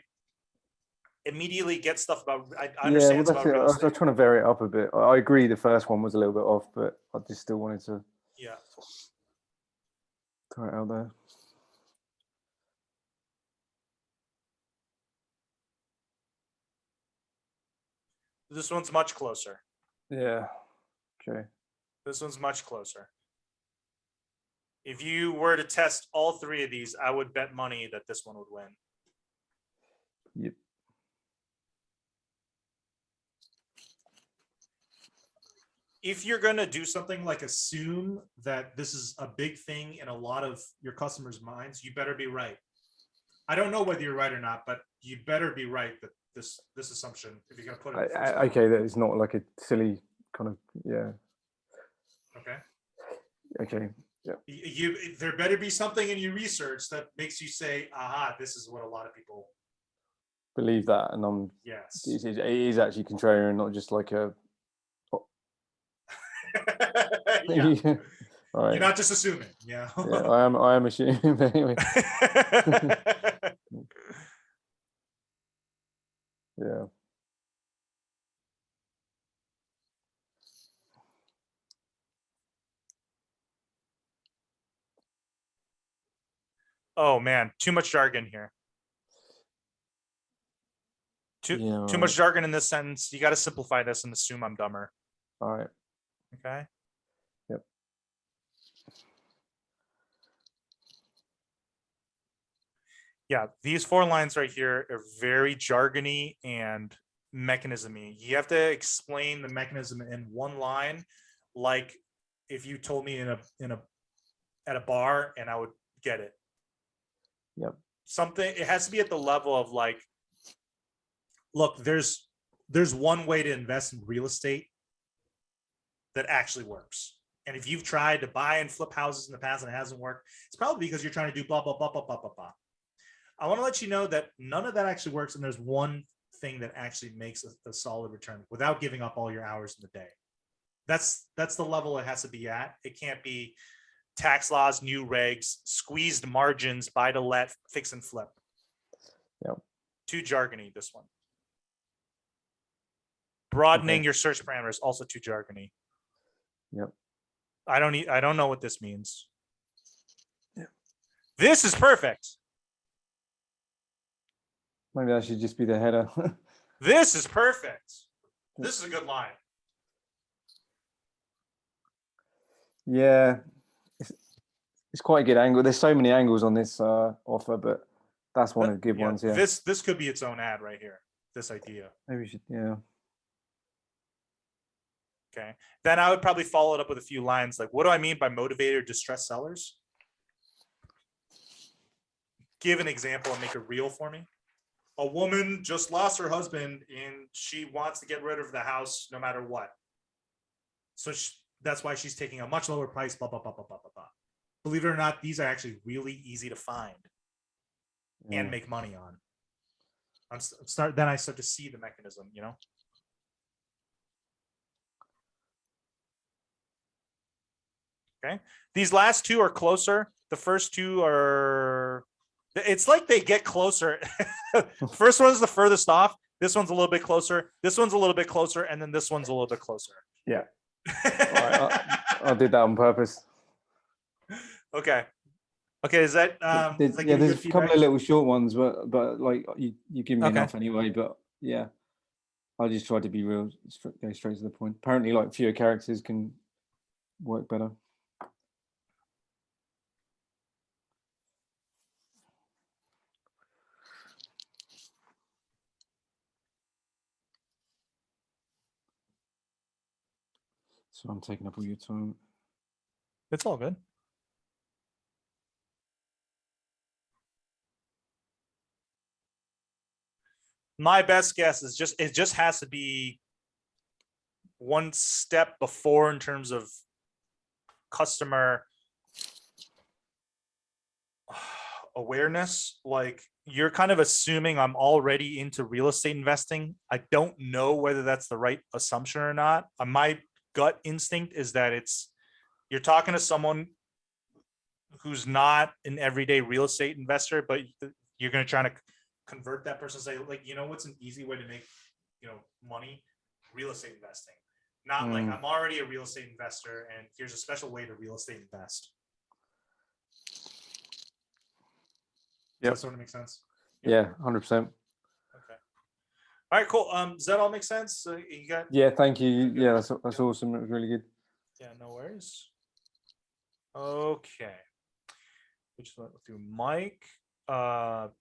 immediately get stuff about, I Yeah, well, understand that's about it. real I was estate. trying to vary it up a bit. I agree the first one was a little bit off, but I just still wanted to Yeah. throw it out there. This one's much closer. Yeah. Okay. This one's much closer. If you were to test all three of these, I would bet money that this one would win. Yep. If you're going to do something like assume that this is a big thing in a lot of your customers' minds, you better be right. I don't know whether you're right or not, but you better be right that this assumption, if you're going to put it. Okay, that is not like a silly kind of, yeah. Okay. Okay. Yeah. There better be something in your research that makes you say, aha, this is what a lot of people Believe that, and yes. it is actually contrarian, not just like a. Yeah. All right. You're not just assuming. Yeah. Yeah, I am assuming. Anyway. Yeah. Oh man, too much jargon here. Too much jargon in this sentence. You got to simplify this and assume I'm dumber. All right. Okay. Yep. Yeah, these 4 lines right here are very jargony and mechanism-y. You have to explain the mechanism in one line, like if you told me at a bar and I would get it. Yep. Something, it has to be at the level of like, look, there's one way to invest in real estate that actually works. And if you've tried to buy and flip houses in the past and it hasn't worked, it's probably because you're trying to do blah, blah, blah, blah, blah, blah, blah. I want to let you know that none of that actually works. And there's one thing that actually makes a solid return without giving up all your hours in the day. That's the level it has to be at. It can't be tax laws, new regs, squeezed margins, buy to let, fix and flip. Yep. Too jargony, this one. Broadening your search parameters, also too jargony. Yep. I don't know what this means. Yep. This is perfect. Maybe that should just be the header. This is perfect. This is a good line. Yeah, it's quite a good angle. There's so many angles on this offer, but that's one of the good ones. Yeah. This could be its own ad right here. This idea. Maybe we should. Yeah. Okay. Then I would probably follow it up with a few lines like, what do I mean by motivated or distressed sellers? Give an example and make it real for me. A woman just lost her husband and she wants to get rid of the house no matter what. So that's why she's taking a much lower price, blah, blah, blah, blah, blah, blah, blah. Believe it or not, these are actually really easy to find and make money on. Then I start to see the mechanism, you know? Okay. These last two are closer. The first two are, it's like they get closer. First one's the furthest off. This one's a little bit closer. This one's a little bit closer. And then this one's a little bit closer. Yeah. All right, I did that on purpose. Okay. Okay. Is that, there's a couple of little short ones, but like you give me enough anyway, but yeah. I just tried to be real, go straight to the point. Apparently, like fewer characters can work better. So I'm taking up all your time. It's all good. My best guess is it just has to be one step before in terms of customer awareness. Like, you're kind of assuming I'm already into real estate investing. I don't know whether that's the right assumption or not. My gut instinct is that you're talking to someone who's not an everyday real estate investor, but you're going to try to convert that person, say, like, what's an easy way to make money? Real estate investing. Not like, I'm already a real estate investor and here's a special way to real estate invest. Yep. Does that sort of make sense? Yeah, 100%. Okay. All right, cool. Does that all make sense? You got? Yeah, thank you. Yeah, that's awesome. It was really good. Yeah, no worries. Okay. We just went through Mike.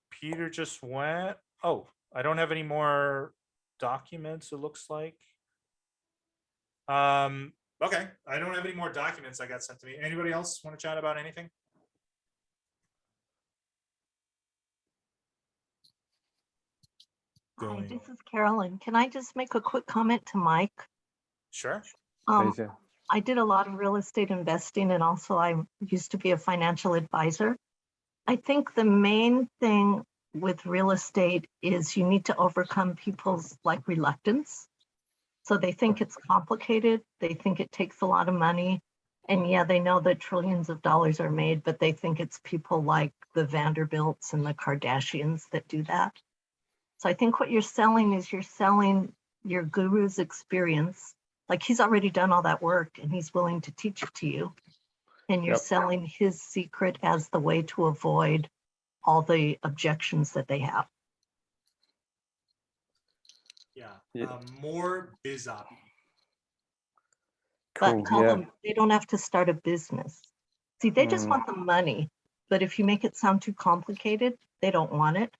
Peter just went. Oh, I don't have any more documents, it looks like. Okay, I don't have any more documents that got sent to me. Anybody else want to chat about anything? Hi, this is Carolyn. Can I just make a quick comment to Mike? Sure. Please, yeah. I did a lot of real estate investing and also I used to be a financial advisor. I think the main thing with real estate is you need to overcome people's like reluctance. So they think it's complicated. They think it takes a lot of money. And yeah, they know that trillions of dollars are made, but they think it's people like the Vanderbilts and the Kardashians that do that. So I think what you're selling is you're selling your guru's experience. Like, he's already done all that work and he's willing to teach it to you. And you're selling his secret as the way to avoid all the objections that they have. Yeah. More biz op. Cool. But tell them they don't have to start a business. See, they just want the money. But if you make it sound too complicated, they don't want it.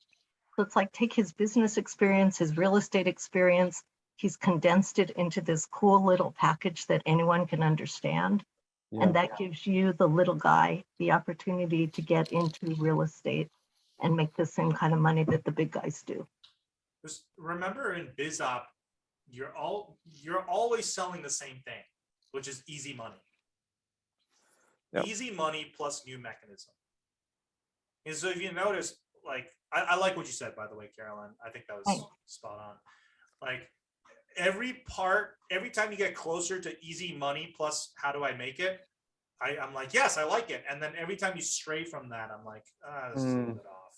So it's like, take his business experience, his real estate experience. He's condensed it into this cool little package that anyone can understand. Yeah. And that gives you, the little guy, the opportunity to get into real estate and make the same kind of money that the big guys do. Just remember, in biz op, you're always selling the same thing, which is easy money. Yep. Easy money plus new mechanism. And so if you notice, like, I like what you said, by the way, Carolyn. I think that was spot on. Like, every time you get closer to easy money plus how do I make it, I'm like, yes, I like it. And then every time you stray from that, I'm like, this is a little bit off.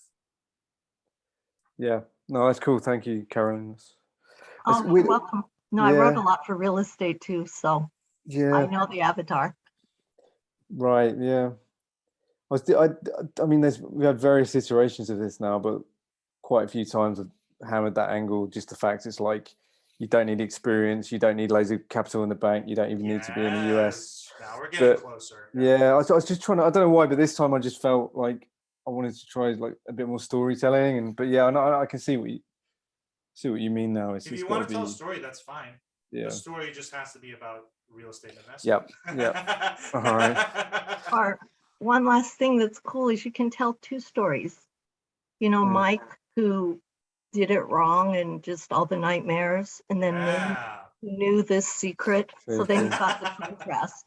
Yeah, no, that's cool. Thank you, Karen. You're welcome. No, I wrote a lot for real estate too, so I know the avatar. Right, yeah. I mean, we had various iterations of this now, but quite a few times I've hammered that angle. Just the fact it's like, you don't need experience, you don't need loads of capital in the bank, you don't even need to be in the US. Now we're getting closer. Yeah, I was just trying to, I don't know why, but this time I just felt like I wanted to try like a bit more storytelling, but yeah, I can see what you mean now. If you want to tell a story, that's fine. Yeah. The story just has to be about real estate investment. Yep. All right. Or one last thing that's cool is you can tell two stories. You know, Mike, who did it wrong and just all the nightmares, and then Ning knew this secret. So then you got the contrast.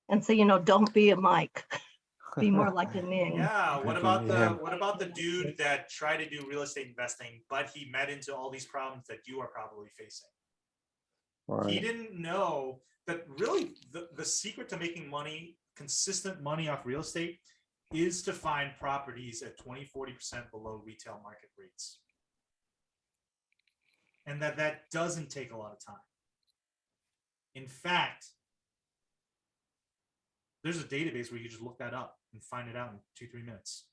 And so, don't be a Mike. Be more like a Ning. Yeah. What about the dude that tried to do real estate investing, but he met into all these problems that you are probably facing? Right. He didn't know that really the secret to making money, consistent money off real estate, is to find properties at 20-40% below retail market rates. And that doesn't take a lot of time. In fact, there's a database where you just look that up and find it out in 2-3 minutes.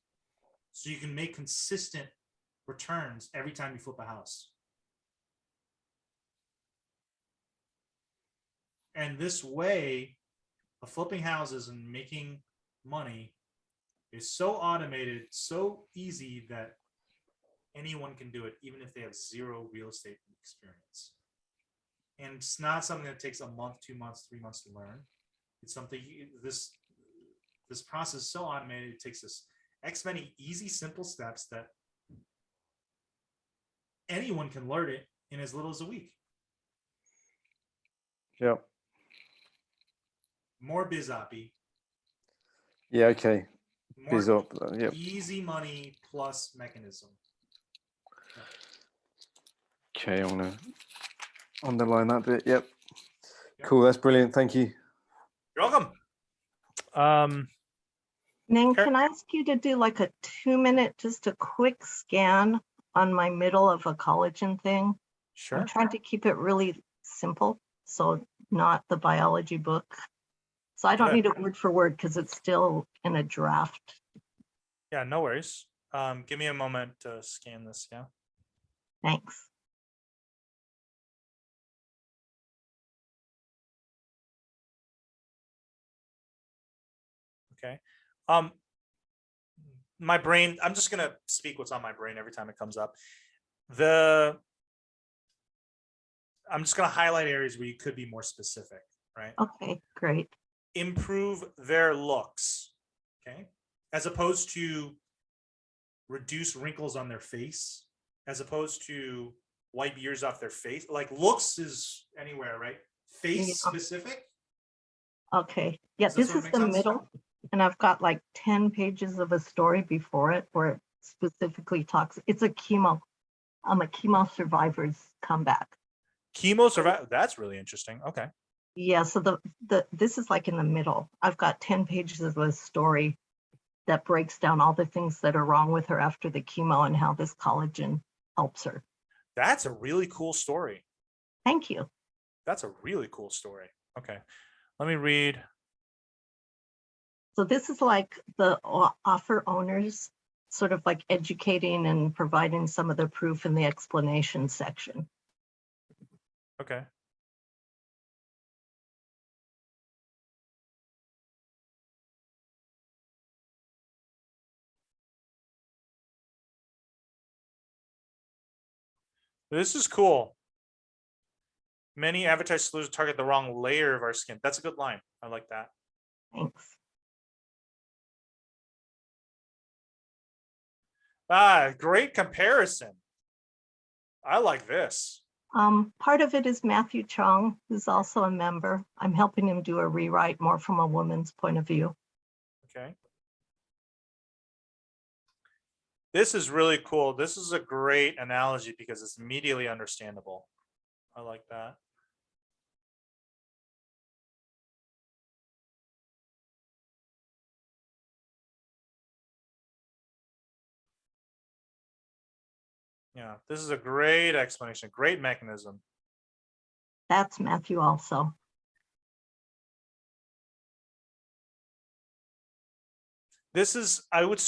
So you can make consistent returns every time you flip a house. And this way of flipping houses and making money is so automated, so easy that anyone can do it, even if they have zero real estate experience. And it's not something that takes a month, 2 months, 3 months to learn. It's something this process is so automated. It takes us X many easy, simple steps that anyone can learn it in as little as a week. Yep. More bizoppy, Yeah. Okay. more Biz up. Yep. easy money plus mechanism. Okay. I'm gonna underline that bit. Yep. Yep. Cool. That's brilliant. Thank you. You're welcome. Ning, Sure. can I ask you to do like a 2-minute, just a quick scan on my middle of a collagen thing? Sure. I'm trying to keep it really simple, so not the biology book. So I don't Okay. need it word for word because it's still in a draft. Yeah, no worries. Give me a moment to scan this. Yeah. Thanks. Okay. My brain, I'm just gonna speak what's on my brain every time it comes up. I'm just gonna highlight areas where you could be more specific, right? Okay, great. Improve their looks, okay? As opposed to reduce wrinkles on their face, as opposed to wipe years off their face. Like looks is anywhere, right? Face Yeah. specific. Okay, yeah, Does this this one is make the sense? middle, and I've got like 10 pages of a story before it where it specifically talks. It's a chemo survivor's comeback. Chemo survival. That's really interesting. Okay. Yeah, so this is like in the middle. I've got 10 pages of a story that breaks down all the things that are wrong with her after the chemo and how this collagen helps her. That's a really cool story. Thank you. That's a really cool story. Okay. Let me read. So this is like the offer owners sort of like educating and providing some of the proof in the explanation section. Okay. This is cool. Many advertised solutions target the wrong layer of our skin. That's a good line. I like that. Thanks. Great comparison. I like this. Part of it is Matthew Chung, who's also a member. I'm helping him do a rewrite more from a woman's point of view. Okay. This is really cool. This is a great analogy because it's immediately understandable. I like that. Yeah, this is a great explanation, great mechanism. That's Matthew also. This is, I would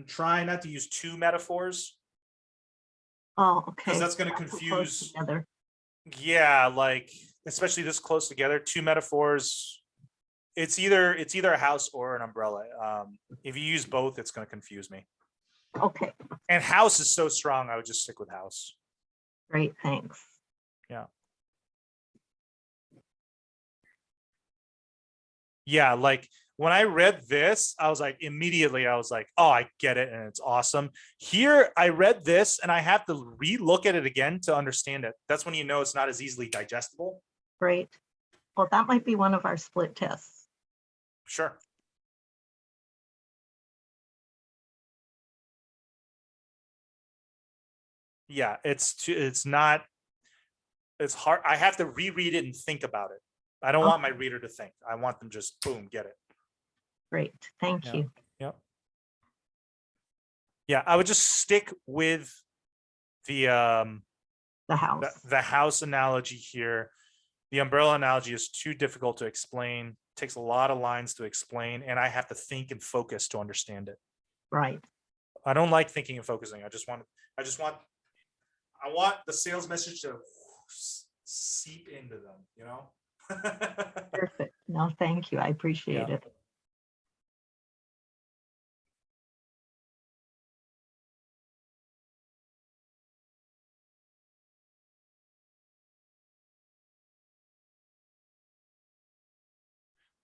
try not to use two metaphors. Oh, okay. Because that's going to Not too close confuse. together. Yeah, like especially this close together, two metaphors. It's either a house or an umbrella. If you use both, it's going to confuse me. Okay, And house is so strong, I would just stick with house. great, thanks. Yeah. Yeah, like when I read this, I was like, immediately, I was like, oh, I get it. And it's awesome. Here, I read this and I have to re-look at it again to understand it. That's when you know it's not as easily digestible. Great. Well, that might be one of our split tests. Sure. Yeah, it's not, it's hard. I have to reread it and think about it. I don't want my reader to think. I want them just boom, get it. Great, thank Yeah. you. Yep. Yeah, I would just stick with the house. the house analogy here. The umbrella analogy is too difficult to explain. Takes a lot of lines to explain, and I have to think and focus to understand it. Right. I don't like thinking and focusing. I just want I want the sales message to seep into them, you know? Perfect. No, thank you. I appreciate Yeah. it.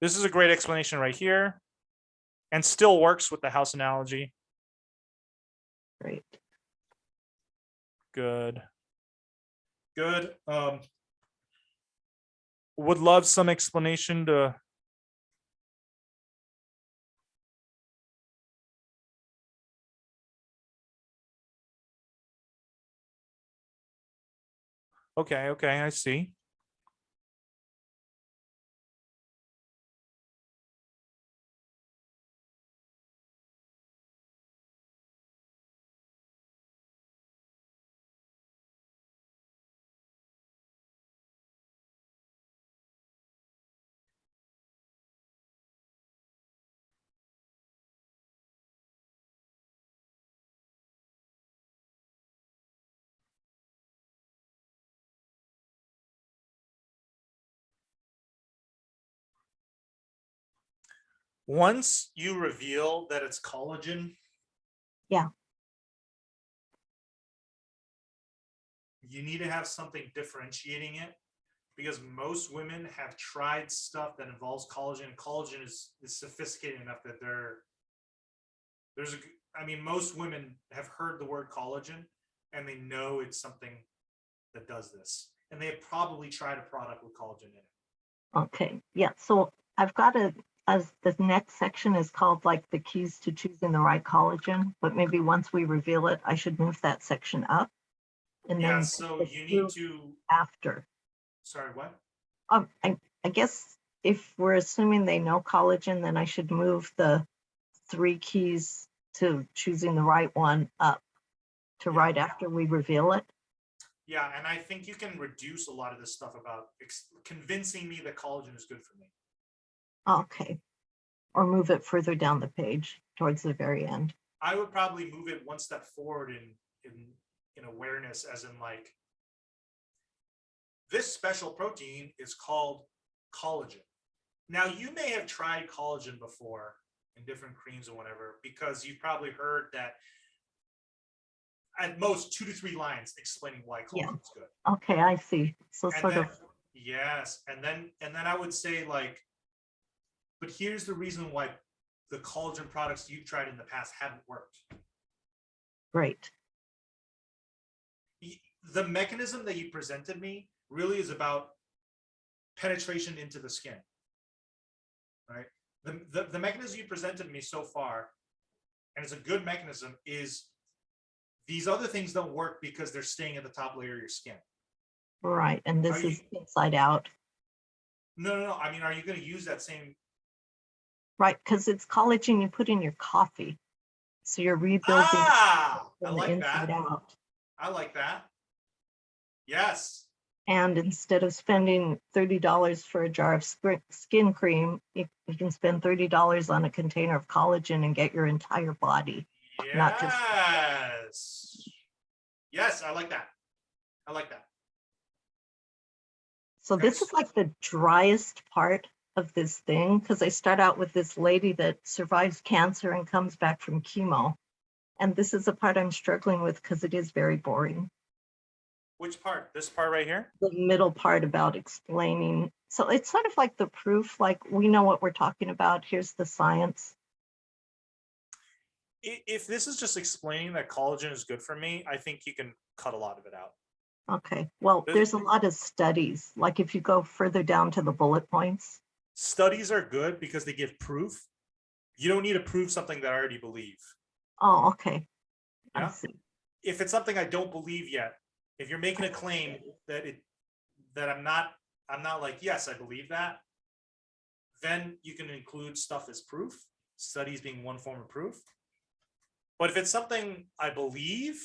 This is a great explanation right here, and still works with the house analogy. Great. Good. Good. Would love some explanation to. Okay, okay, I see. Once you reveal that it's collagen, Yeah. you need to have something differentiating it, because most women have tried stuff that involves collagen. Collagen is sophisticated enough that most women have heard the word collagen and they know it's something that does this, and they have probably tried a product with collagen in it. Okay. Yeah. So I've got as the next section is called like the keys to choosing the right collagen, but maybe once we reveal it, I should move that section up. And Yeah, then so take you it need through to, after. sorry, what? I guess if we're assuming they know collagen, then I should move the 3 keys to choosing the right one up to Yeah. right after we reveal it. Yeah, and I think you can reduce a lot of this stuff about convincing me that collagen is good for me. Okay. Or move it further down the page towards the very end. I would probably move it one step forward in awareness, as in like, this special protein is called collagen. Now, you may have tried collagen before in different creams or whatever, because you've probably heard that at most 2 to 3 lines explaining why collagen is good. Okay, I see. So And sort then, of, yes, and then I would say like, but here's the reason why the collagen products you've tried in the past haven't worked. great. The mechanism that you presented me really is about penetration into the skin, right? The mechanism you presented me so far, and it's a good mechanism, is these other things don't work because they're staying at the top layer of your skin. Right. And this Are is inside out. No. I mean, are you going to use that same? Right. Because it's collagen you put in your coffee. So you're rebuilding I from the like inside that. out. I like that. Yes. And instead of spending $30 for a jar of skin cream, you can spend $30 on a container of collagen and get your entire body. Not just- Yes. Yes, I like that. I like that. So this is like the driest part of this thing, because I start out with this lady that survives cancer and comes back from chemo. And this is the part I'm struggling with because it is very boring. Which part? This part right here? The middle part about explaining. So it's sort of like the proof, like we know what we're talking about. Here's the science. If this is just explaining that collagen is good for me, I think you can cut a lot of it out. Okay, well, there's a lot of studies. Like if you go further down to the bullet points. Studies are good because they give proof. You don't need to prove something that I already believe. Oh, okay. Yeah? I see. If it's something I don't believe yet, if you're making a claim that I'm not like, yes, I believe that, then you can include stuff as proof, studies being one form of proof. But if it's something I believe,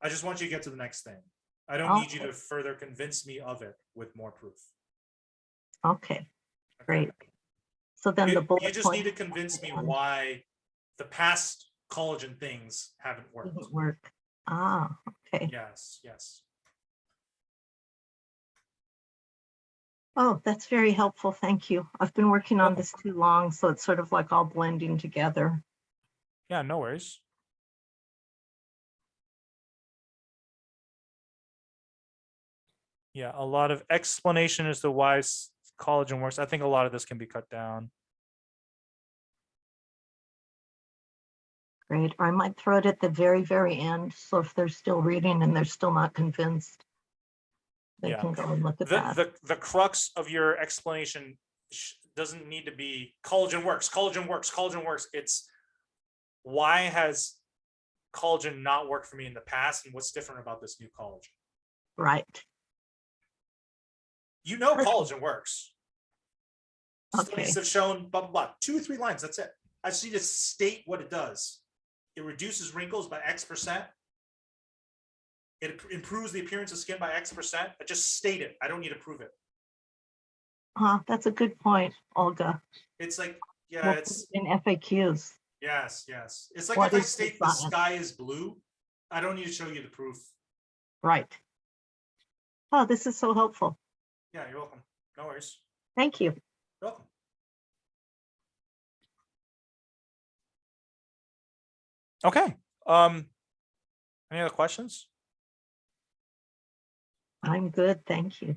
I just want you to get to the next thing. I don't need you to further convince me of it with more proof. Okay, great. So then the bullet You just need to convince me why the past collagen things haven't worked. Didn't work. Ah, Okay. Yes, yes. Oh, that's very helpful. Thank you. I've been working on Welcome. this too long, so it's sort of like all blending together. Yeah, no worries. Yeah, a lot of explanation as to why collagen works. I think a lot of this can be cut down. Great. Or I might throw it at the very, very end. So if they're still reading and they're still not convinced, they Yeah. can go and look at that. The crux of your explanation doesn't need to be collagen works, collagen works, collagen works. It's why has collagen not worked for me in the past, and what's different about this new collagen? Right. You know, Okay. collagen works. Okay. Studies have shown blah, blah, blah. 2 or 3 lines. That's it. I just need to state what it does. It reduces wrinkles by X%. It improves the appearance of skin by X%. I just state it. I don't need to prove it. That's a good point, Olga. It's like, yeah, We'll put it's it in FAQs. yes, yes. It's like What if I is the state the science? sky is blue, I don't need to show you the proof. Right. Oh, this is so helpful. Yeah, you're welcome. No worries. Thank you. You're welcome. Okay. Any other questions? I'm good. Thank you.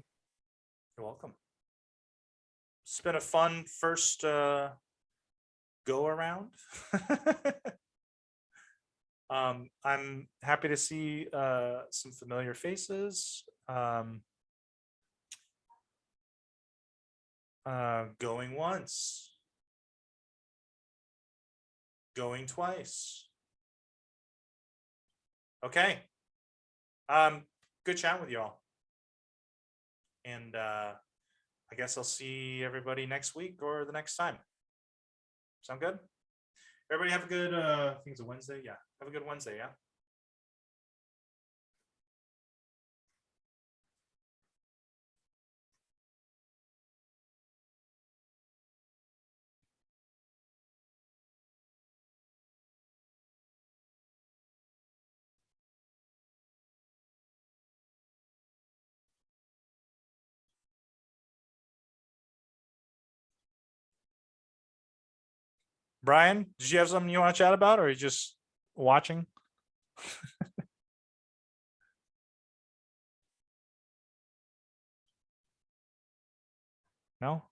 You're welcome. It's been a fun first go around. I'm happy to see some familiar faces. Going once, going twice. Okay. Good chat with y'all. And I guess I'll see everybody next week or the next time. Sound good? Everybody have a good, I think it's a Wednesday. Yeah. Have a good Wednesday. Yeah. Brian, did you have something you want to chat about, or are you just watching? No?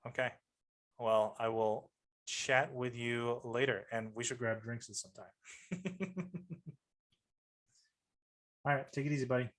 Okay. Well, I will chat with you later, and we should grab drinks at some time. All right. Take it easy, buddy.